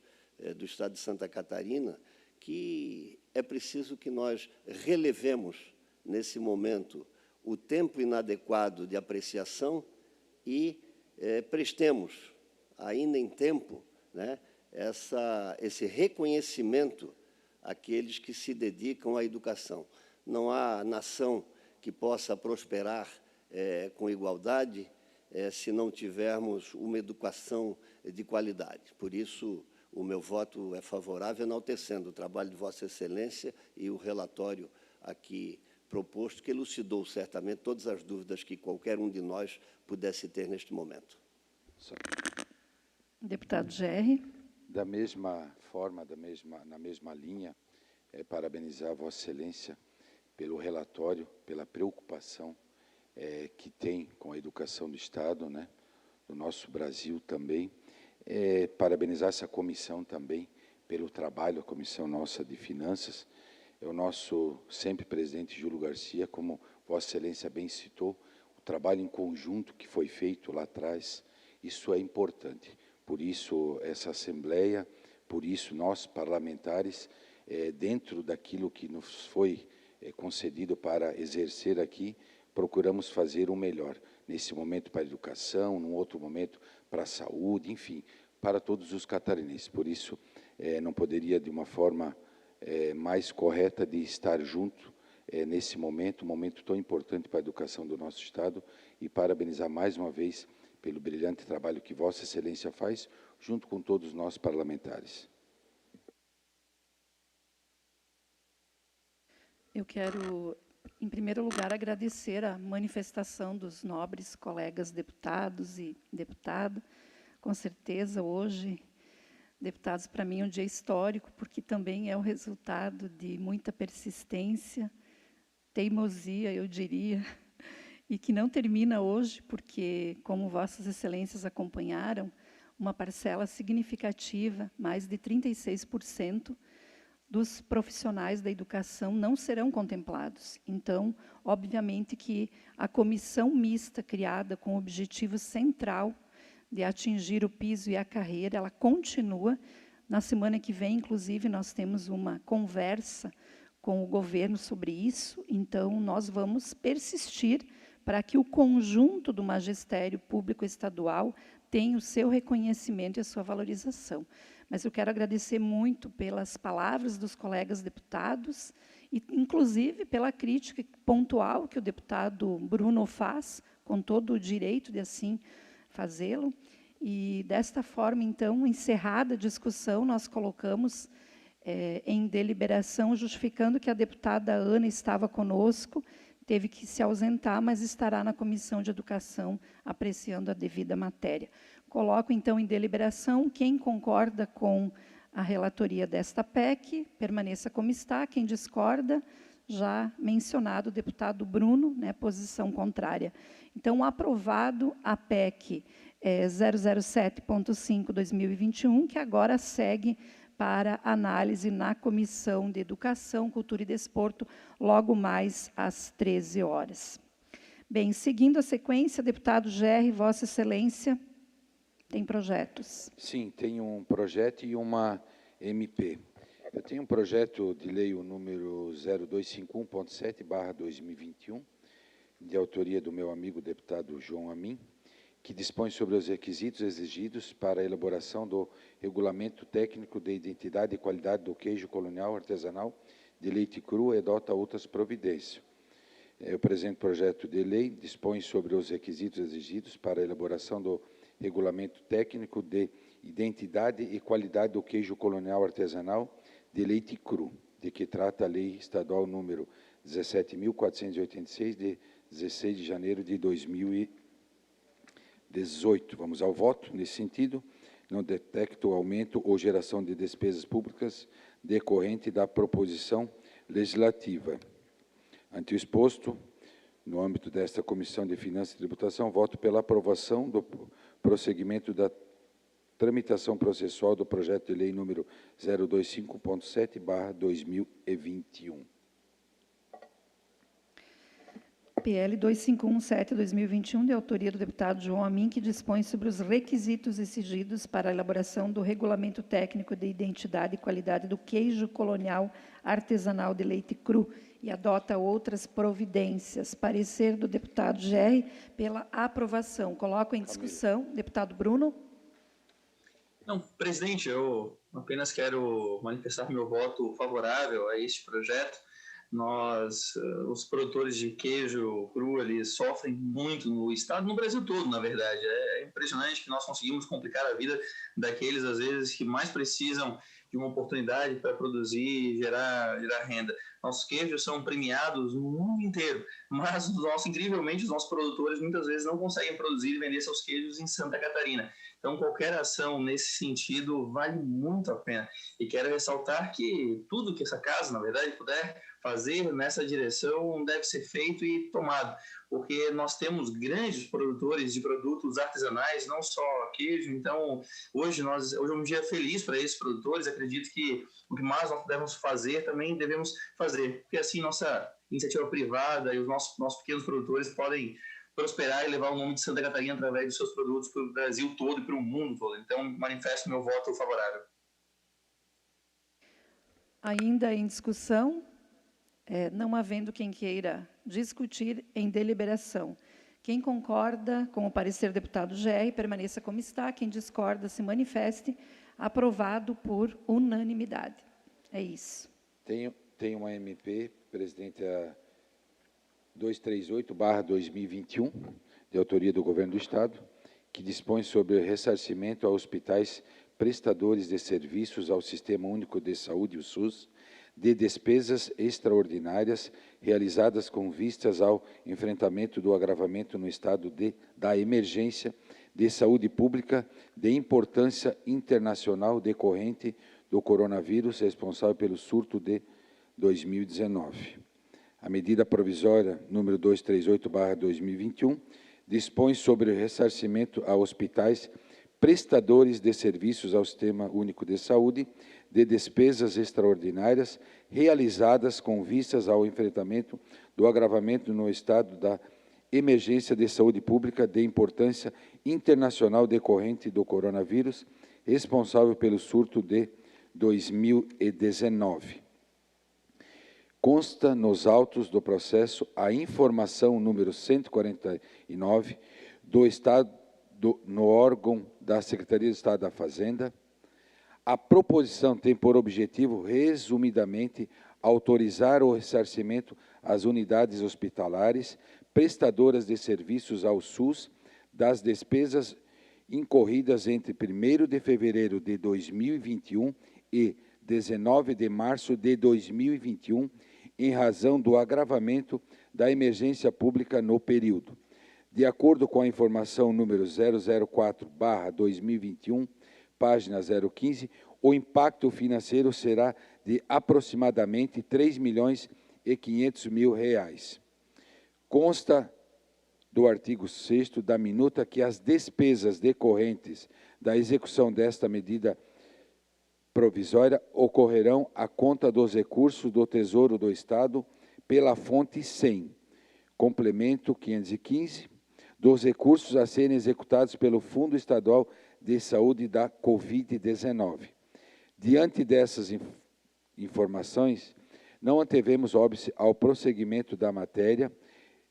do Estado de Santa Catarina, que é preciso que nós relevemos, nesse momento, o tempo inadequado de apreciação e prestemos, ainda em tempo, né, esse reconhecimento àqueles que se dedicam à educação. Não há nação que possa prosperar com igualdade se não tivermos uma educação de qualidade. Por isso, o meu voto é favorável, enaltecendo o trabalho de Vossa Excelência e o relatório aqui proposto, que elucidou certamente todas as dúvidas que qualquer um de nós pudesse ter neste momento. Deputado Gerri. Da mesma forma, na mesma linha, parabenizar Vossa Excelência pelo relatório, pela preocupação que tem com a educação do Estado, né, do nosso Brasil também. Parabenizar essa comissão também pelo trabalho, a comissão nossa de finanças. O nosso sempre presidente Júlio Garcia, como Vossa Excelência bem citou, o trabalho em conjunto que foi feito lá atrás, isso é importante. Por isso, essa Assembleia, por isso, nós, parlamentares, dentro daquilo que nos foi concedido para exercer aqui, procuramos fazer o melhor, nesse momento para a educação, num outro momento para a saúde, enfim, para todos os catarinenses. Por isso, não poderia, de uma forma mais correta, de estar junto nesse momento, um momento tão importante para a educação do nosso Estado, e parabenizar mais uma vez pelo brilhante trabalho que Vossa Excelência faz, junto com todos nós parlamentares. Eu quero, em primeiro lugar, agradecer a manifestação dos nobres colegas deputados e deputada. Com certeza, hoje, deputados, para mim é um dia histórico, porque também é o resultado de muita persistência, teimosia, eu diria, e que não termina hoje, porque, como Vossas Excelências acompanharam, uma parcela significativa, mais de 36%, dos profissionais da educação não serão contemplados. Então, obviamente que a comissão mista criada com o objetivo central de atingir o piso e a carreira, ela continua. Na semana que vem, inclusive, nós temos uma conversa com o governo sobre isso, então nós vamos persistir para que o conjunto do magistério público estadual tenha o seu reconhecimento e a sua valorização. Mas eu quero agradecer muito pelas palavras dos colegas deputados e, inclusive, pela crítica pontual que o deputado Bruno faz, com todo o direito de assim fazê-lo. E, desta forma, então, encerrada a discussão, nós colocamos em deliberação, justificando que a deputada Ana estava conosco, teve que se ausentar, mas estará na Comissão de Educação apreciando a devida matéria. Coloco, então, em deliberação. Quem concorda com a relatoria desta PEC, permaneça como está. Quem discorda, já mencionado o deputado Bruno, né, posição contrária. Então, aprovado a PEC 007.5/2021, que agora segue para análise na Comissão de Educação, Cultura e Desporto, logo mais às 13 horas. Bem, seguindo a sequência, deputado Gerri, Vossa Excelência, tem projetos? Sim, tem um projeto e uma MP. Eu tenho um projeto de lei, o número 0251.7/2021, de autoria do meu amigo deputado João Amin, que dispõe sobre os requisitos exigidos para a elaboração do Regulamento Técnico de Identidade e Qualidade do Queijo Colonial Artesanal de Leite Cru e adota outras providências. O presente projeto de lei dispõe sobre os requisitos exigidos para a elaboração do Regulamento Técnico de Identidade e Qualidade do Queijo Colonial Artesanal de Leite Cru, de que trata a Lei Estadual número 17.486, de 16 de janeiro de 2018. Vamos ao voto nesse sentido. Não detecto aumento ou geração de despesas públicas decorrente da proposição legislativa. Ante o exposto, no âmbito desta Comissão de Finanças e Tributação, voto pela aprovação do prosseguimento da tramitação processual do projeto de lei número 025.7/2021. PL 2517/2021, de autoria do deputado João Amin, que dispõe sobre os requisitos exigidos para a elaboração do Regulamento Técnico de Identidade e Qualidade do Queijo Colonial Artesanal de Leite Cru e adota outras providências. Parecer do deputado Gerri pela aprovação. Coloco em discussão. Deputado Bruno. Não, presidente, eu apenas quero manifestar meu voto favorável a este projeto. Nós, os produtores de queijo cru, eles sofrem muito no estado, no Brasil todo, na verdade. É impressionante que nós conseguimos complicar a vida daqueles, às vezes, que mais precisam de uma oportunidade para produzir e gerar renda. Nossos queijos são premiados no mundo inteiro, mas, incrivelmente, os nossos produtores muitas vezes não conseguem produzir e vender seus queijos em Santa Catarina. Então, qualquer ação nesse sentido vale muito a pena. E quero ressaltar que tudo que essa casa, na verdade, puder fazer nessa direção deve ser feito e tomado, porque nós temos grandes produtores de produtos artesanais, não só queijo. Então, hoje é um dia feliz para esses produtores. Acredito que o que mais nós devemos fazer, também devemos fazer, porque assim nossa iniciativa privada e os nossos pequenos produtores podem prosperar e levar o nome de Santa Catarina através dos seus produtos para o Brasil todo e para o mundo todo. Então, manifesto meu voto favorável. Ainda em discussão, não havendo quem queira discutir em deliberação. Quem concorda com o parecer do deputado Gerri, permaneça como está. Quem discorda, se manifeste. Aprovado por unanimidade. É isso. Tem uma MP, presidente, a 238/2021, de autoria do Governo do Estado, que dispõe sobre o ressarcimento a hospitais prestadores de serviços ao Sistema Único de Saúde, o SUS, de despesas extraordinárias realizadas com vistas ao enfrentamento do agravamento no estado da emergência de saúde pública de importância internacional decorrente do coronavírus, responsável pelo surto de 2019. A medida provisória número 238/2021 dispõe sobre o ressarcimento a hospitais prestadores de serviços ao Sistema Único de Saúde de despesas extraordinárias realizadas com vistas ao enfrentamento do agravamento no estado da emergência de saúde pública de importância internacional decorrente do coronavírus, responsável pelo surto de 2019. Consta nos autos do processo a informação número 149 do Estado, no órgão da Secretaria de Estado da Fazenda. A proposição tem por objetivo, resumidamente, autorizar o ressarcimento às unidades hospitalares prestadoras de serviços ao SUS das despesas incorridas entre 1º de fevereiro de 2021 e 19 de março de 2021, em razão do agravamento da emergência pública no período. De acordo com a informação número 004/2021, página 015, o impacto financeiro será de aproximadamente R$ 3.500.000. Consta do artigo 6º da minuta que as despesas decorrentes da execução desta medida provisória ocorrerão à conta dos recursos do Tesouro do Estado pela fonte 100, complemento 515, dos recursos a serem executados pelo Fundo Estadual de Saúde da Covid-19. Diante dessas informações, não antevemos óbice ao prosseguimento da matéria,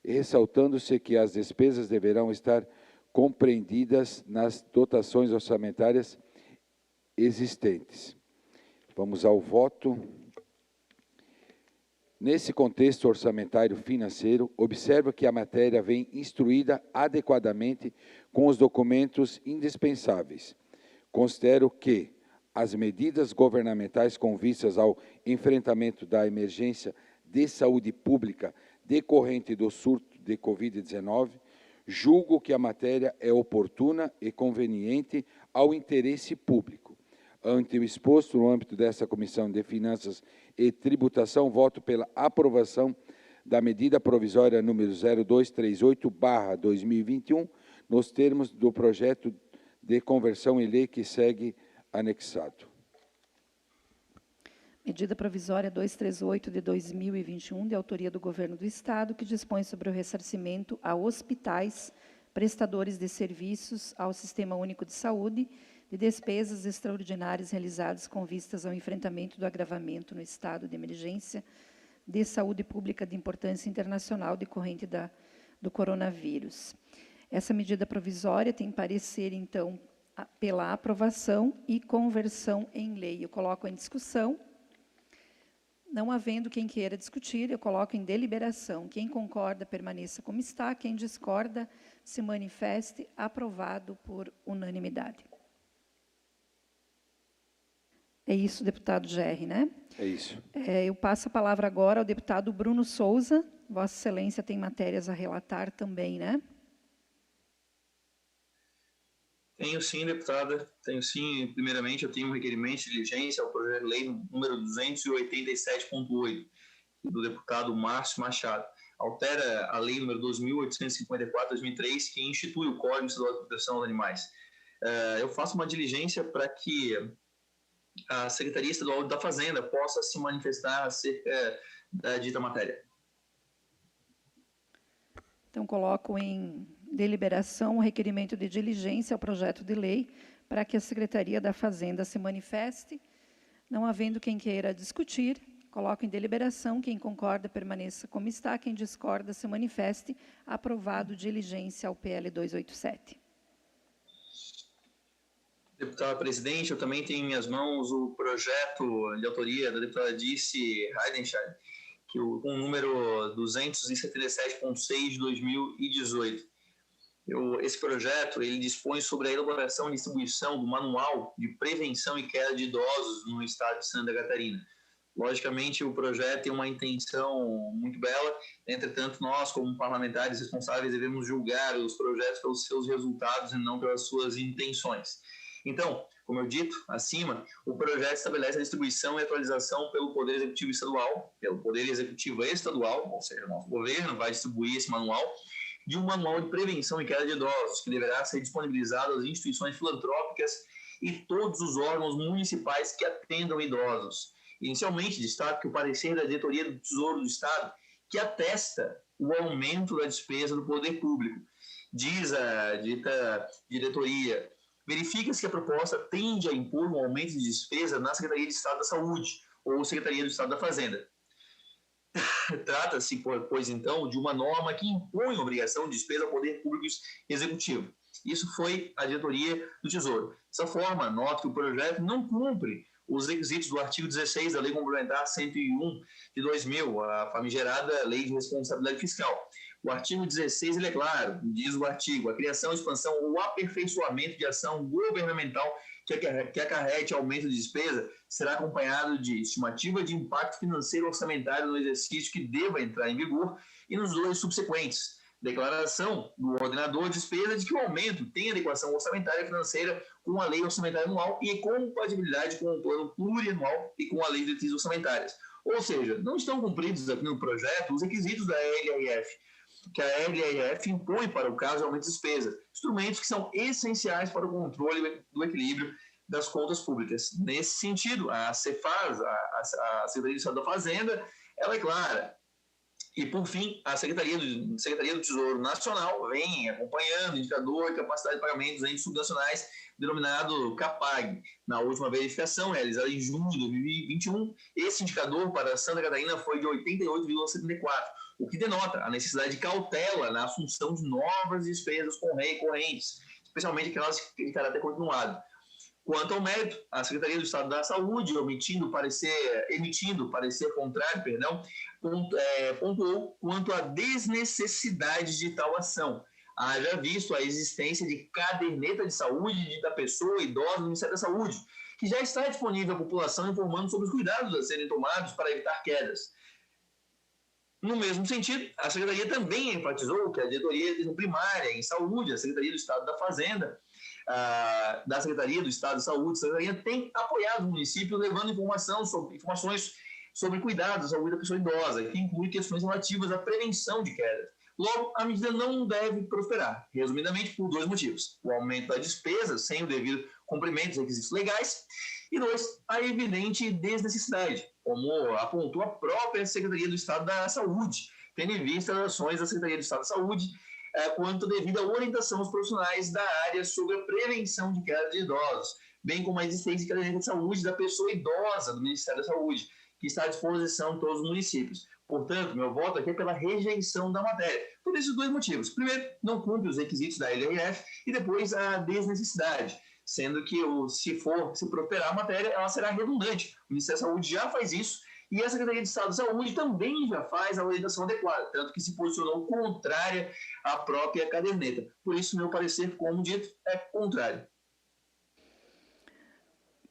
ressaltando-se que as despesas deverão estar compreendidas nas dotações orçamentárias existentes. Vamos ao voto. Nesse contexto orçamentário financeiro, observa que a matéria vem instruída adequadamente com os documentos indispensáveis. Considero que as medidas governamentais com vistas ao enfrentamento da emergência de saúde pública decorrente do surto de Covid-19, julgo que a matéria é oportuna e conveniente ao interesse público. Ante o exposto no âmbito dessa Comissão de Finanças e Tributação, voto pela aprovação da medida provisória número 0238/2021, nos termos do projeto de conversão em lei que segue anexado. Medida provisória 238 de 2021, de autoria do Governo do Estado, que dispõe sobre o ressarcimento a hospitais, prestadores de serviços ao Sistema Único de Saúde, de despesas extraordinárias realizadas com vistas ao enfrentamento do agravamento no estado de emergência de saúde pública de importância internacional decorrente do coronavírus. Essa medida provisória tem parecer, então, pela aprovação e conversão em lei. Eu coloco em discussão. Não havendo quem queira discutir, eu coloco em deliberação. Quem concorda, permaneça como está. Quem discorda, se manifeste. Aprovado por unanimidade. É isso, deputado Gerri, né? É isso. Eu passo a palavra agora ao deputado Bruno Souza. Vossa Excelência tem matérias a relatar também, né? Tenho sim, deputada. Tenho sim. Primeiramente, eu tenho um requerimento de diligência ao projeto de lei número 287.8, do deputado Márcio Machado. Altera a lei número 2.854/2003, que institui o Código Estadual de Proteção dos Animais. Eu faço uma diligência para que a Secretaria Estadual da Fazenda possa se manifestar acerca da dita matéria. Então, coloco em deliberação o requerimento de diligência ao projeto de lei para que a Secretaria da Fazenda se manifeste. Não havendo quem queira discutir, coloco em deliberação. Quem concorda, permaneça como está. Quem discorda, se manifeste. Aprovado diligência ao PL 287. Deputada presidente, eu também tenho em minhas mãos o projeto de autoria da deputada Dirce Heidenstein, com o número 277.6 de 2018. Esse projeto ele dispõe sobre a elaboração e distribuição do Manual de Prevenção e Queda de Idosos no estado de Santa Catarina. Logicamente, o projeto tem uma intenção muito bela, entretanto, nós, como parlamentares responsáveis, devemos julgar os projetos pelos seus resultados e não pelas suas intenções. Então, como eu dito acima, o projeto estabelece a distribuição e atualização pelo Poder Executivo Estadual, pelo Poder Executivo Estadual, ou seja, o nosso governo vai distribuir esse manual, de um manual de prevenção e queda de idosos, que deverá ser disponibilizado às instituições filantrópicas e todos os órgãos municipais que atendam idosos. Inicialmente, destaco o parecer da Diretoria do Tesouro do Estado, que atesta o aumento da despesa do poder público. Diz a dita diretoria: verifica-se que a proposta tende a impor um aumento de despesa na Secretaria de Estado da Saúde ou Secretaria do Estado da Fazenda. Trata-se, pois, então, de uma norma que impõe obrigação de despesa ao Poder Público Executivo. Isso foi a diretoria do Tesouro. Dessa forma, nota que o projeto não cumpre os requisitos do artigo 16 da Lei Complementar 101 de 2000, a famigerada Lei de Responsabilidade Fiscal. O artigo 16, ele é claro, diz o artigo: a criação, expansão ou aperfeiçoamento de ação governamental que acarrete aumento de despesa será acompanhado de estimativa de impacto financeiro orçamentário no exercício que deva entrar em vigor e nos 2 subsequentes. Declaração do ordenador de despesa de que o aumento tem adequação orçamentária e financeira com a lei orçamentária anual e compatibilidade com o plano plurianual e com a lei de diretrizes orçamentárias. Ou seja, não estão cumpridos aqui no projeto os requisitos da LRF, que a LRF impõe para o caso de aumento de despesa, instrumentos que são essenciais para o controle do equilíbrio das contas públicas. Nesse sentido, a Cefaz, a Secretaria de Estado da Fazenda, ela é clara. E, por fim, a Secretaria do Tesouro Nacional vem acompanhando o indicador de capacidade de pagamento dos entes subnacionais, denominado CAPAG. Na última verificação, realizada em junho de 2021, esse indicador para Santa Catarina foi de 88,74, o que denota a necessidade de cautela na assunção de novas despesas recorrentes, especialmente aquelas de caráter continuado. Quanto ao mérito, a Secretaria do Estado da Saúde, emitindo parecer contrário, pontuou quanto à desnecessidade de tal ação. Haja visto a existência de caderneta de saúde da pessoa idosa no Ministério da Saúde, que já está disponível à população informando sobre os cuidados a serem tomados para evitar quedas. No mesmo sentido, a Secretaria também enfatizou que a diretoria de atenção primária em saúde, a Secretaria do Estado da Fazenda, da Secretaria do Estado de Saúde, a Secretaria tem apoiado o município levando informações sobre cuidados à saúde da pessoa idosa, que inclui questões relativas à prevenção de quedas. Logo, a medida não deve prosperar, resumidamente por 2 motivos: o aumento da despesa sem o devido cumprimento dos requisitos legais E 2, a evidente desnecessidade, como apontou a própria Secretaria do Estado da Saúde, tendo em vista as ações da Secretaria do Estado da Saúde quanto devido à orientação aos profissionais da área sobre a prevenção de queda de idosos, bem como a existência de caderneta de saúde da pessoa idosa do Ministério da Saúde, que está à disposição de todos os municípios. Portanto, meu voto aqui é pela rejeição da matéria, por esses 2 motivos. Primeiro, não cumpre os requisitos da LRF, e depois a desnecessidade, sendo que se prosperar a matéria, ela será redundante. O Ministério da Saúde já faz isso, e a Secretaria de Estado da Saúde também já faz a orientação adequada, tanto que se posicionou contrária à própria caderneta. Por isso, meu parecer, como dito, é contrário.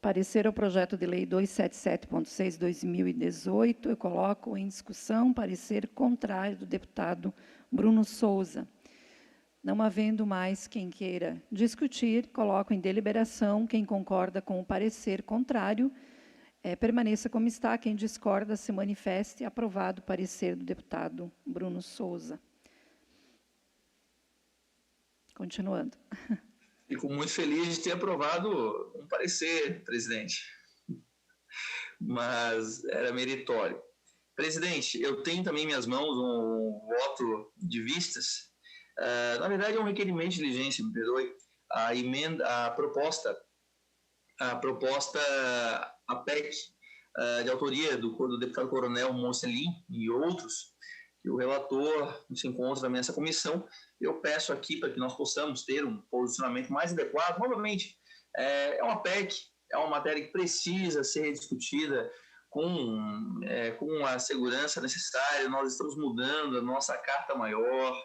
Parecer ao projeto de lei 277.6/2018, eu coloco em discussão parecer contrário do deputado Bruno Souza. Não havendo mais quem queira discutir, coloco em deliberação. Quem concorda com o parecer contrário, permaneça como está. Quem discorda, se manifeste. Aprovado o parecer do deputado Bruno Souza. Continuando. Fico muito feliz de ter aprovado um parecer, presidente, mas era meritório. Presidente, eu tenho também em minhas mãos um voto de vistas. Na verdade, é um requerimento de diligência, me perdoe. A proposta, a PEC, de autoria do deputado Coronel Mocelin e outros, que o relator se encontra nessa comissão. Eu peço aqui para que nós possamos ter um posicionamento mais adequado. Novamente, é uma PEC, é uma matéria que precisa ser discutida com a segurança necessária. Nós estamos mudando a nossa carta maior,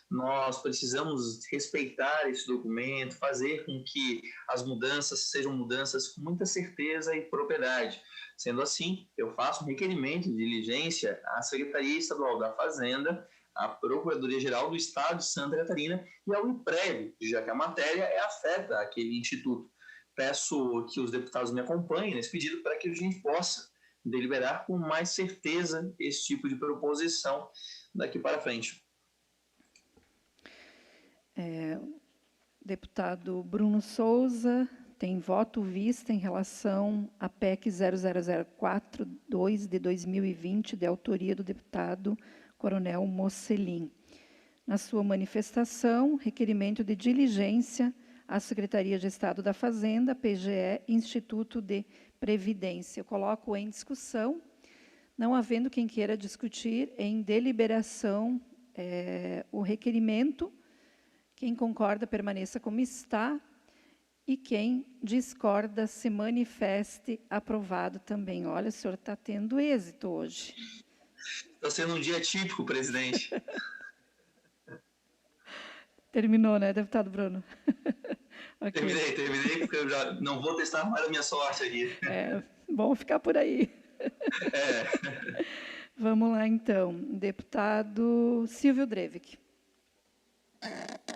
nós precisamos respeitar esse documento, fazer com que as mudanças sejam mudanças com muita certeza e propriedade. Sendo assim, eu faço um requerimento de diligência à Secretaria Estadual da Fazenda, à Procuradoria-Geral do Estado de Santa Catarina e ao IPREV, já que a matéria afeta aquele instituto. Peço que os deputados me acompanhem nesse pedido para que a gente possa deliberar com mais certeza esse tipo de proposição daqui para frente. Deputado Bruno Souza tem voto vista em relação à PEC 0004-2 de 2020, de autoria do deputado Coronel Mocelin. Na sua manifestação, requerimento de diligência à Secretaria de Estado da Fazenda, PGE, Instituto de Previdência. Eu coloco em discussão, não havendo quem queira discutir, em deliberação o requerimento. Quem concorda, permaneça como está. E quem discorda, se manifeste. Aprovado também. Olha, o senhor está tendo êxito hoje. Está sendo um dia típico, presidente. Terminou, né, deputado Bruno? Okay. Terminei, porque eu já não vou testar mais a minha sorte aqui. Bom ficar por aí. Vamos lá, então. Deputado Silvio Drevik.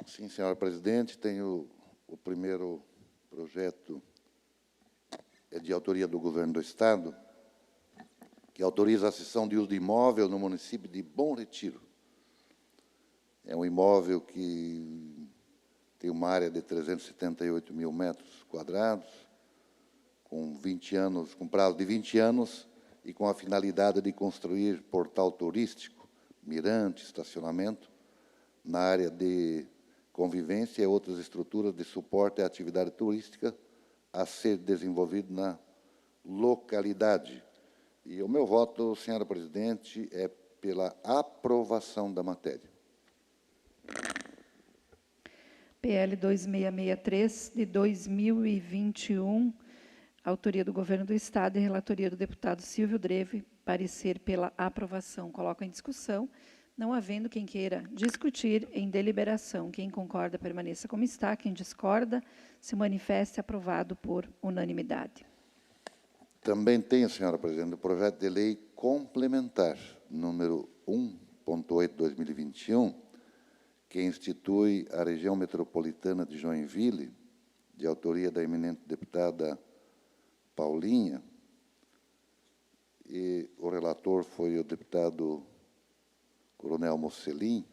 Sim, senhora presidente, tenho o primeiro projeto de autoria do Governo do Estado, que autoriza a cessão de uso de imóvel no município de Bom Retiro. É um imóvel que tem uma área de 378 mil metros quadrados, com 20 anos, com prazo de 20 anos, e com a finalidade de construir portal turístico, mirante, estacionamento, na área de convivência e outras estruturas de suporte à atividade turística a ser desenvolvido na localidade. E o meu voto, senhora presidente, é pela aprovação da matéria. PL 2663, de 2021, autoria do Governo do Estado e relatoria do deputado Silvio Dreve, parecer pela aprovação. Coloco em discussão, não havendo quem queira discutir, em deliberação. Quem concorda, permaneça como está. Quem discorda, se manifeste. Aprovado por unanimidade. Também tenho, senhora presidente, o projeto de lei complementar, número 1.8/2021, que institui a região metropolitana de Joinville, de autoria da eminente deputada Paulinha, e o relator foi o deputado Coronel Mocelin,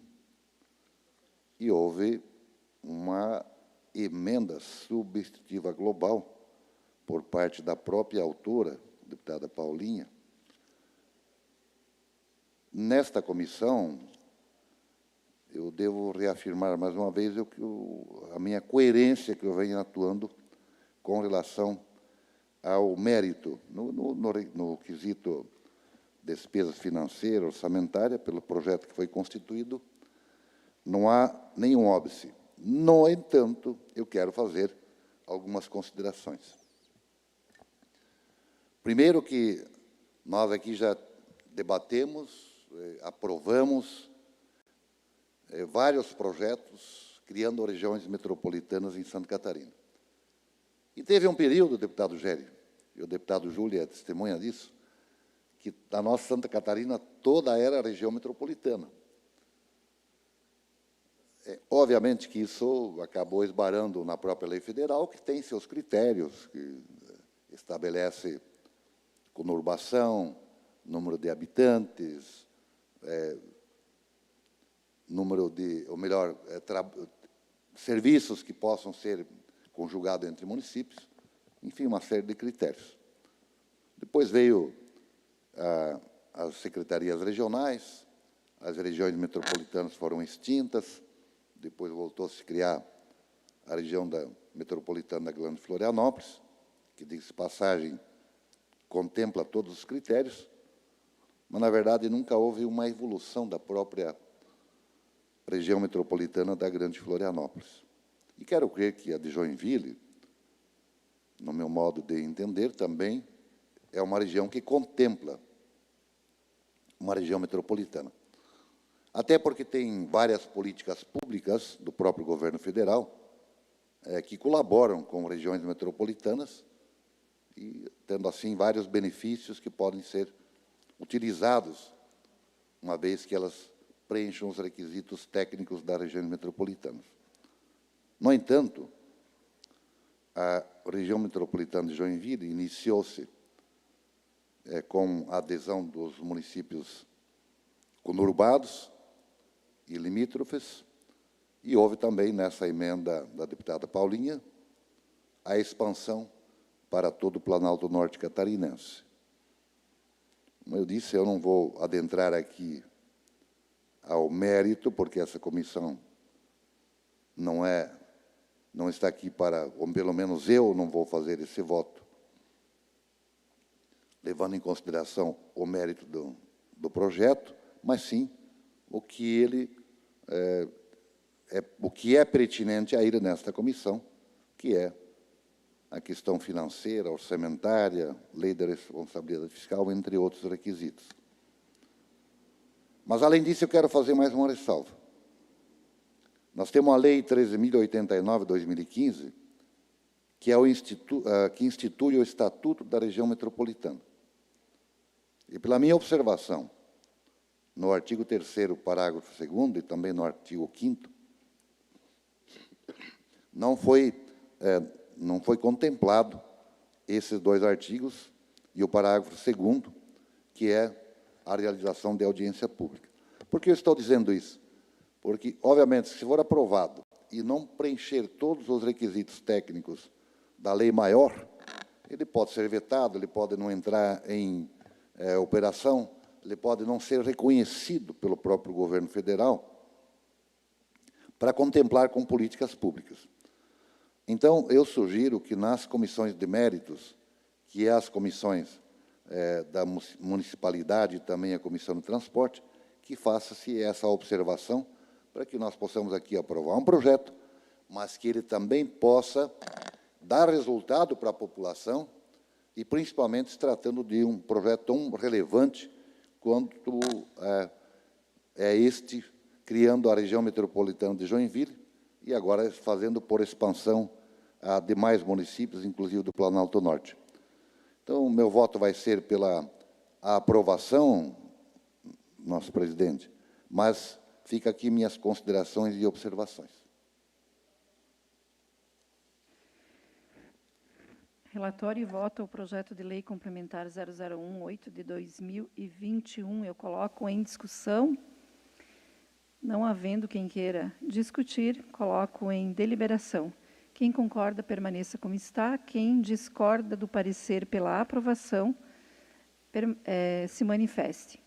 e houve uma emenda substitutiva global por parte da própria autora, deputada Paulinha. Nesta comissão, eu devo reafirmar mais uma vez a minha coerência que eu venho atuando com relação ao mérito, no quesito despesa financeira, orçamentária, pelo projeto que foi constituído, não há nenhum óbice. No entanto, eu quero fazer algumas considerações. Primeiro que nós aqui já debatemos, aprovamos vários projetos criando regiões metropolitanas em Santa Catarina. E teve um período, deputado Gério, e o deputado Júlio é testemunha disso, que a nossa Santa Catarina toda era região metropolitana. Obviamente que isso acabou esbarrando na própria lei federal, que tem seus critérios, que estabelece conurbação, número de habitantes, número de, ou melhor, serviços que possam ser conjugados entre municípios, enfim, uma série de critérios. Depois veio as secretarias regionais, as regiões metropolitanas foram extintas, depois voltou-se a criar a região metropolitana da Grande Florianópolis, que, diga-se passagem, contempla todos os critérios, mas, na verdade, nunca houve uma evolução da própria região metropolitana da Grande Florianópolis. E quero crer que a de Joinville, no meu modo de entender, também é uma região que contempla uma região metropolitana. Até porque tem várias políticas públicas do próprio governo federal que colaboram com regiões metropolitanas e tendo, assim, vários benefícios que podem ser utilizados, uma vez que elas preencham os requisitos técnicos das regiões metropolitanas. No entanto, a região metropolitana de Joinville iniciou-se com a adesão dos municípios conurbados e limítrofes, e houve também, nessa emenda da deputada Paulinha, a expansão para todo o Planalto Norte catarinense. Como eu disse, eu não vou adentrar aqui ao mérito, porque essa comissão não está aqui para, ou pelo menos eu não vou fazer esse voto, levando em consideração o mérito do projeto, mas sim o que o que é pertinente a ir nesta comissão, que é a questão financeira, orçamentária, lei da responsabilidade fiscal, entre outros requisitos. Mas, além disso, eu quero fazer mais uma ressalva. Nós temos a Lei 13.089, 2015, que que institui o Estatuto da Região Metropolitana. E, pela minha observação, no artigo 3º, parágrafo 2º, e também no artigo 5º, não foi contemplado esses dois artigos e o parágrafo 2º, que é a realização de audiência pública. Por que eu estou dizendo isso? Porque, obviamente, se for aprovado e não preencher todos os requisitos técnicos da lei maior, ele pode ser vetado, ele pode não entrar em operação, ele pode não ser reconhecido pelo próprio governo federal para contemplar com políticas públicas. Então, eu sugiro que nas comissões de méritos, que é as comissões da municipalidade e também a comissão de transporte, que faça-se essa observação para que nós possamos aqui aprovar um projeto, mas que ele também possa dar resultado para a população e, principalmente, se tratando de um projeto tão relevante quanto este, criando a região metropolitana de Joinville e agora fazendo por expansão a demais municípios, inclusive do Planalto Norte. Então, o meu voto vai ser pela aprovação, nosso presidente, mas fica aqui minhas considerações e observações. Relatório e voto ao projeto de lei complementar 0018 de 2021. Eu coloco em discussão. Não havendo quem queira discutir, coloco em deliberação. Quem concorda, permaneça como está. Quem discorda do parecer pela aprovação, se manifeste.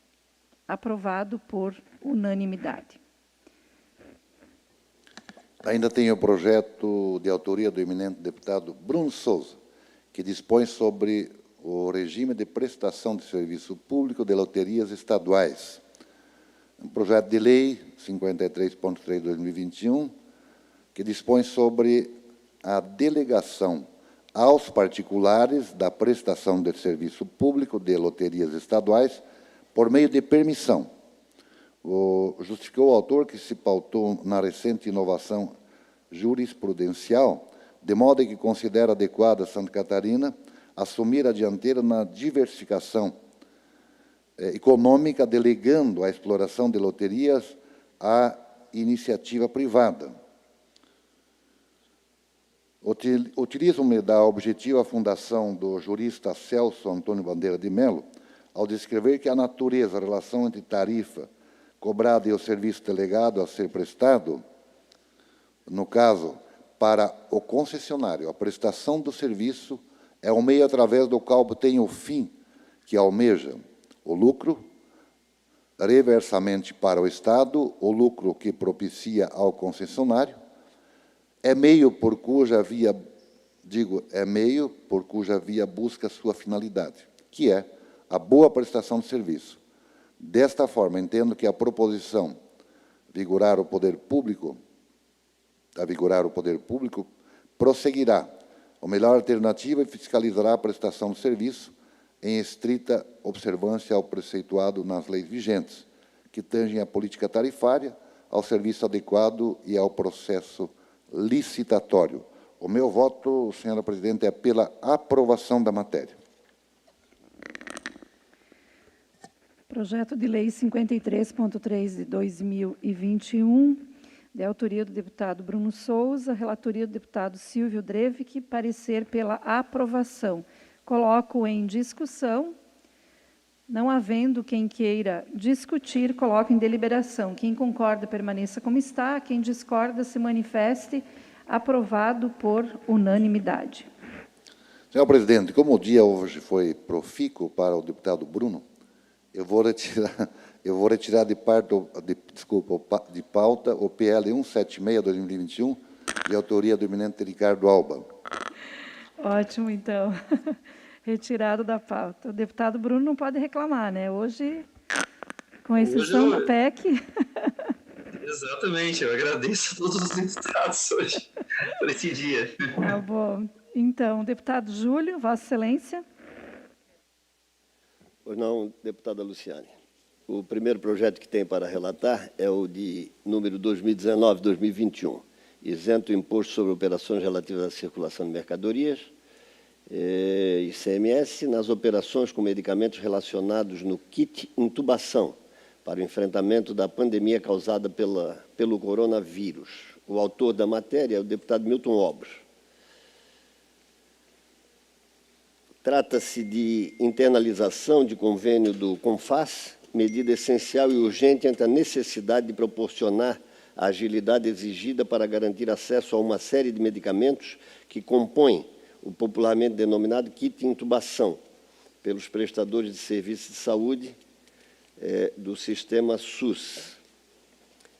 Aprovado por unanimidade. Ainda tem o projeto de autoria do eminente deputado Bruno Souza, que dispõe sobre o regime de prestação de serviço público de loterias estaduais. Um projeto de lei 53.3/2021, que dispõe sobre a delegação aos particulares da prestação de serviço público de loterias estaduais por meio de permissão. Justificou o autor que se pautou na recente inovação jurisprudencial, de modo que considera adequada Santa Catarina assumir a dianteira na diversificação econômica, delegando a exploração de loterias à iniciativa privada. Utilizo-me da objetiva fundação do jurista Celso Antônio Bandeira de Mello, ao descrever que a natureza, a relação entre tarifa cobrada e o serviço delegado a ser prestado, no caso, para o concessionário, a prestação do serviço é o meio através do qual tem o fim que almeja o lucro, reversamente para o Estado, o lucro que propicia ao concessionário, é meio por cuja via busca sua finalidade, que é a boa prestação de serviço. Desta forma, entendo que a proposição vigorar o poder público prosseguirá a melhor alternativa e fiscalizará a prestação do serviço em estrita observância ao preceituado nas leis vigentes, que tangem à política tarifária, ao serviço adequado e ao processo licitatório. O meu voto, senhora presidente, é pela aprovação da matéria. Projeto de Lei 53.3 de 2021, de autoria do deputado Bruno Souza, relatoria do deputado Silvio Drevik, parecer pela aprovação. Coloco em discussão. Não havendo quem queira discutir, coloco em deliberação. Quem concorda, permaneça como está. Quem discorda, se manifeste. Aprovado por unanimidade. Senhor presidente, como o dia hoje foi profícuo para o deputado Bruno, eu vou retirar de pauta o PL 176/2021, de autoria do eminente Ricardo Alba. Ótimo, então. Retirado da pauta. O deputado Bruno não pode reclamar, né? Hoje, com exceção da PEC. Exatamente, eu agradeço a todos os deputados hoje por esse dia. Tá bom. Então, deputado Júlio, Vossa Excelência. Pois não, deputada Luciane. O primeiro projeto que tem para relatar é o de número 2019-2021, isento o imposto sobre operações relativas à circulação de mercadorias, ICMS, nas operações com medicamentos relacionados no kit intubação para o enfrentamento da pandemia causada pelo coronavírus. O autor da matéria é o deputado Milton Obros. Trata-se de internalização de convênio do CONFAS, medida essencial e urgente ante a necessidade de proporcionar a agilidade exigida para garantir acesso a uma série de medicamentos que compõem o popularmente denominado kit intubação, pelos prestadores de serviços de saúde do sistema SUS.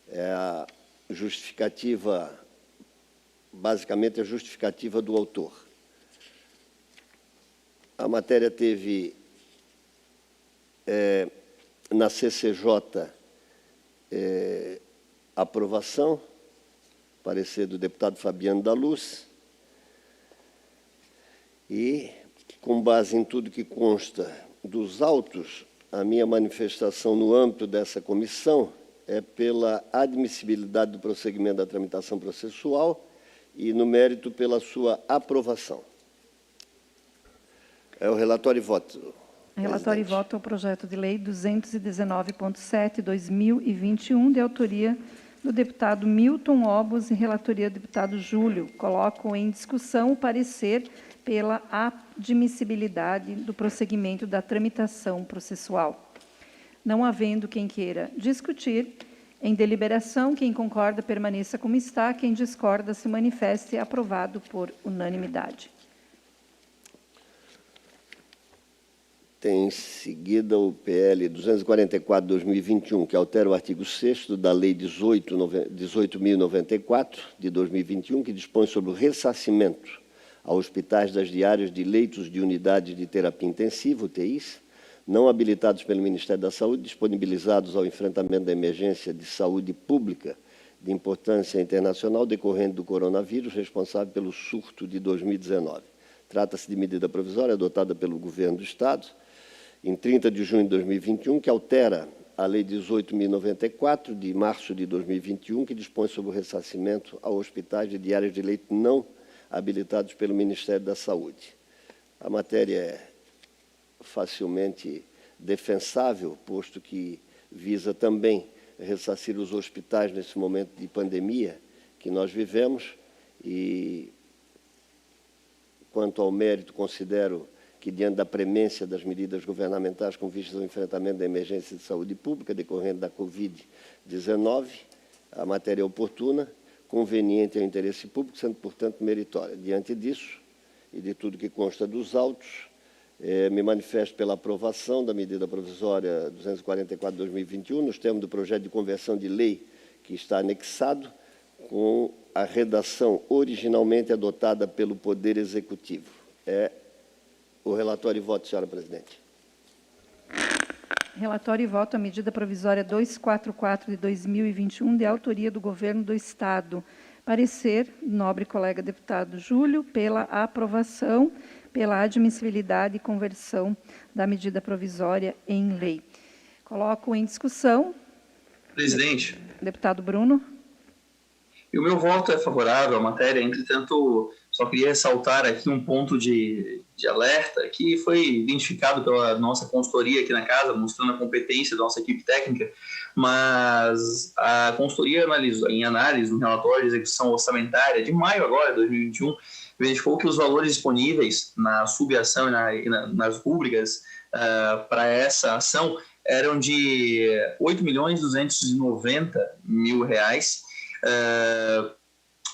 É a justificativa, basicamente a justificativa do autor. A matéria teve, na CCJ, aprovação, parecer do deputado Fabiano da Luz, e, com base em tudo que consta dos autos, a minha manifestação no âmbito dessa comissão é pela admissibilidade do prosseguimento da tramitação processual e, no mérito, pela sua aprovação. É o relatório e voto. Relatório e voto ao projeto de lei 219.7/2021, de autoria do deputado Milton Obros e relatoria do deputado Júlio. Coloco em discussão o parecer pela admissibilidade do prosseguimento da tramitação processual. Não havendo quem queira discutir, Em deliberação, quem concorda permaneça como está, quem discorda se manifeste. Aprovado por unanimidade. Tem em seguida o PL 244/2021, que altera o artigo 6º da Lei 18.094, de 2021, que dispõe sobre o ressarcimento a hospitais das diárias de leitos de unidades de terapia intensiva, UTIs, não habilitados pelo Ministério da Saúde, disponibilizados ao enfrentamento da emergência de saúde pública de importância internacional decorrente do coronavírus, responsável pelo surto de 2019. Trata-se de medida provisória adotada pelo Governo do Estado, em 30 de junho de 2021, que altera a Lei 18.094, de março de 2021, que dispõe sobre o ressarcimento a hospitais de diárias de leito não habilitados pelo Ministério da Saúde. A matéria é facilmente defensável, posto que visa também ressarcir os hospitais nesse momento de pandemia que nós vivemos, e, quanto ao mérito, considero que, diante da premência das medidas governamentais com vistas ao enfrentamento da emergência de saúde pública decorrente da Covid-19, a matéria é oportuna, conveniente ao interesse público, sendo, portanto, meritória. Diante disso e de tudo que consta dos autos, me manifesto pela aprovação da medida provisória 244/2021, nos termos do projeto de conversão de lei que está anexado, com a redação originalmente adotada pelo Poder Executivo. O relatório e voto, senhora presidente. Relatório e voto a medida provisória 244 de 2021, de autoria do Governo do Estado. Parecer, nobre colega deputado Júlio, pela aprovação, pela admissibilidade e conversão da medida provisória em lei. Coloco em discussão. Presidente. Deputado Bruno. E o meu voto é favorável à matéria, entretanto, só queria ressaltar aqui um ponto de alerta que foi identificado pela nossa consultoria aqui na casa, mostrando a competência da nossa equipe técnica, mas a consultoria analisou, em análise no relatório de execução orçamentária de maio agora, de 2021, verificou que os valores disponíveis na subação e nas rúbricas para essa ação eram de R$ 8.290.000,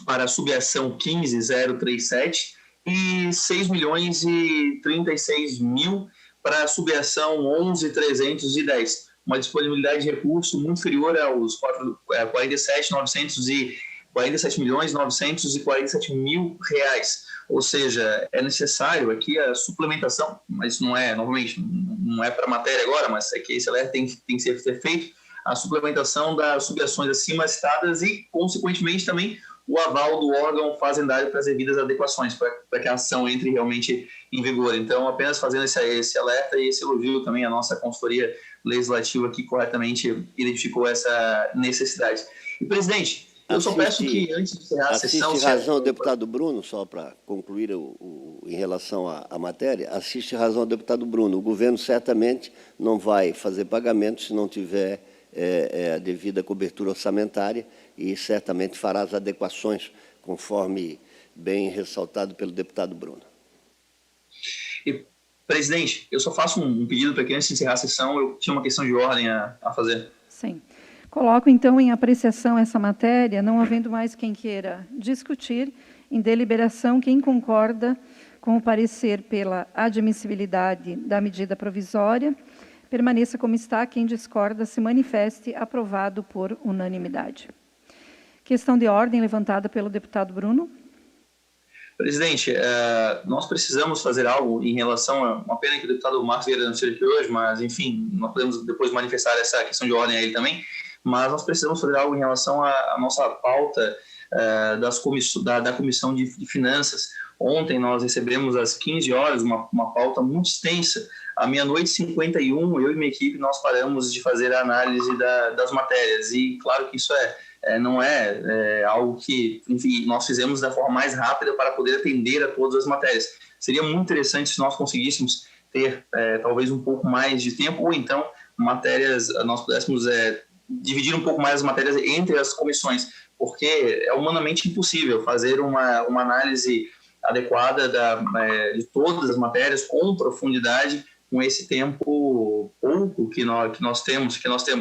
para a subação 15037 e R$ 6.036.000 para a subação 11310, uma disponibilidade de recurso muito inferior aos 47.947.000 reais. Ou seja, é necessário aqui a suplementação, mas não é, novamente, não é para a matéria agora, mas é que esse alerta tem que ser feito, a suplementação das subações acima citadas e, consequentemente, também o aval do órgão fazendário para as devidas adequações, para que a ação entre realmente em vigor. Então, apenas fazendo esse alerta e esse elogio também à nossa consultoria legislativa que corretamente identificou essa necessidade. E, presidente, eu só peço que, antes de encerrar a sessão... Assiste razão ao deputado Bruno, só para concluir em relação à matéria, assiste razão ao deputado Bruno. O governo certamente não vai fazer pagamento se não tiver a devida cobertura orçamentária e certamente fará as adequações, conforme bem ressaltado pelo deputado Bruno. E, presidente, eu só faço um pedido para que, antes de encerrar a sessão, eu tinha uma questão de ordem a fazer. Sim. Coloco, então, em apreciação essa matéria, não havendo mais quem queira discutir, em deliberação, quem concorda com o parecer pela admissibilidade da medida provisória, permaneça como está, quem discorda se manifeste. Aprovado por unanimidade. Questão de ordem levantada pelo deputado Bruno. Presidente, nós precisamos fazer algo em relação a... Uma pena que o deputado Marcos Vieira não esteja aqui hoje, mas, enfim, nós podemos depois manifestar essa questão de ordem a ele também, mas nós precisamos fazer algo em relação à nossa pauta da Comissão de Finanças. Ontem nós recebemos às 15 horas uma pauta muito extensa. À meia-noite 51, eu e minha equipe, nós paramos de fazer a análise das matérias. E, claro que isso não é algo que, enfim, nós fizemos da forma mais rápida para poder atender a todas as matérias. Seria muito interessante se nós conseguíssemos ter talvez um pouco mais de tempo, ou então nós pudéssemos dividir um pouco mais as matérias entre as comissões, porque é humanamente impossível fazer uma análise adequada de todas as matérias com profundidade, com esse tempo pouco que nós temos.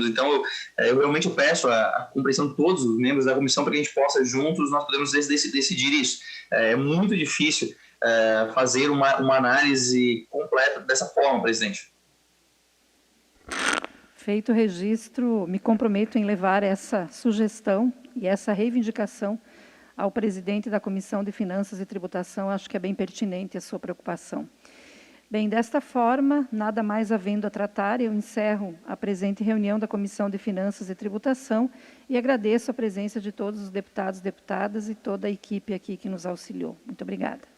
Então, eu realmente peço a compreensão de todos os membros da comissão para que a gente possa, juntos, nós podemos decidir isso. É muito difícil fazer uma análise completa dessa forma, presidente. Feito o registro, me comprometo em levar essa sugestão e essa reivindicação ao presidente da Comissão de Finanças e Tributação. Acho que é bem pertinente a sua preocupação. Bem, desta forma, nada mais havendo a tratar, eu encerro a presente reunião da Comissão de Finanças e Tributação e agradeço a presença de todos os deputados e deputadas e toda a equipe aqui que nos auxiliou. Muito obrigada.